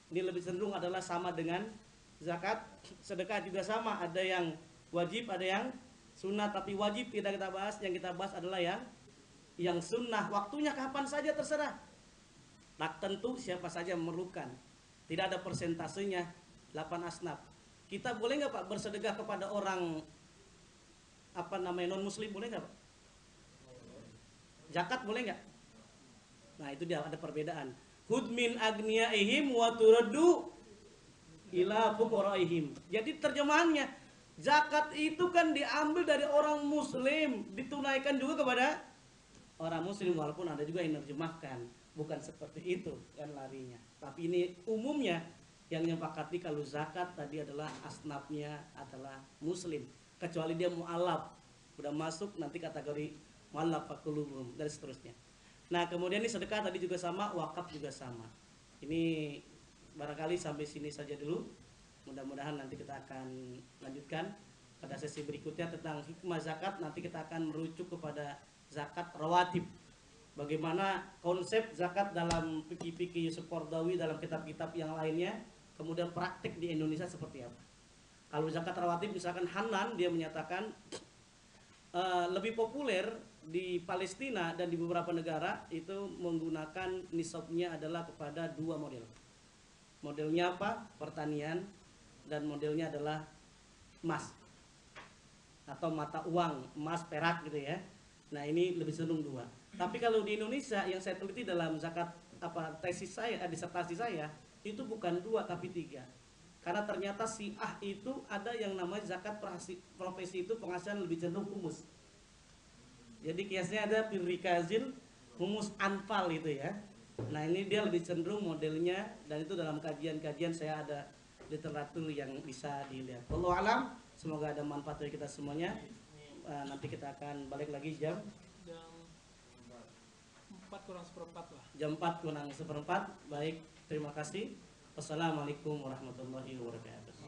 ini lebih cenderung adalah sama dengan zakat. Sedekah juga sama, ada yang wajib, ada yang sunnah, tapi wajib tidak kita bahas. Yang kita bahas adalah yang sunnah, waktunya kapan saja terserah. Tak tentu siapa saja memerlukan, tidak ada persentasenya, 8 asnaf. Kita boleh nggak Pak bersedekah kepada orang non muslim, boleh nggak Pak? Zakat boleh nggak? Nah itu dia, ada perbedaan. Hud min agniyaihim wa turaddu ila fuqaraihim. Jadi terjemahannya, zakat itu kan diambil dari orang muslim, ditunaikan juga kepada orang muslim, walaupun ada juga yang menerjemahkan bukan seperti itu kan larinya. Tapi ini umumnya yang menyepakati kalau zakat tadi adalah asnafnya adalah muslim, kecuali dia mu'alaf, udah masuk nanti kategori mu'alaf fakulubum dan seterusnya. Nah kemudian ini sedekah tadi juga sama, wakaf juga sama. Ini barangkali sampai sini saja dulu. Mudah-mudahan nanti kita akan lanjutkan pada sesi berikutnya tentang hikmah zakat. Nanti kita akan merujuk kepada zakat rawatib. Bagaimana konsep zakat dalam fikih-fikih Yusuf Qaradawi, dalam kitab-kitab yang lainnya. Kemudian praktik di Indonesia seperti apa. Kalau zakat rawatib misalkan Hanan dia menyatakan lebih populer di Palestina dan di beberapa negara itu menggunakan nisabnya adalah kepada 2 model. Modelnya apa? Pertanian, dan modelnya adalah emas atau mata uang, emas, perak gitu ya. Nah ini lebih cenderung 2. Tapi kalau di Indonesia yang saya teliti dalam zakat tesis saya, disertasi saya, itu bukan 2 tapi 3. Karena ternyata Syiah itu ada yang namanya zakat profesi itu penghasilan lebih cenderung humus. Jadi kiasnya ada pirrikazin humus anfal itu ya. Nah ini dia lebih cenderung modelnya, dan itu dalam kajian-kajian saya ada literatur yang bisa dilihat. Wallahu alam, semoga ada manfaat dari kita semuanya. Nanti kita akan balik lagi jam 4:04 lah. Jam 4:04. Baik, terima kasih. Wassalamualaikum warahmatullahi wabarakatuh.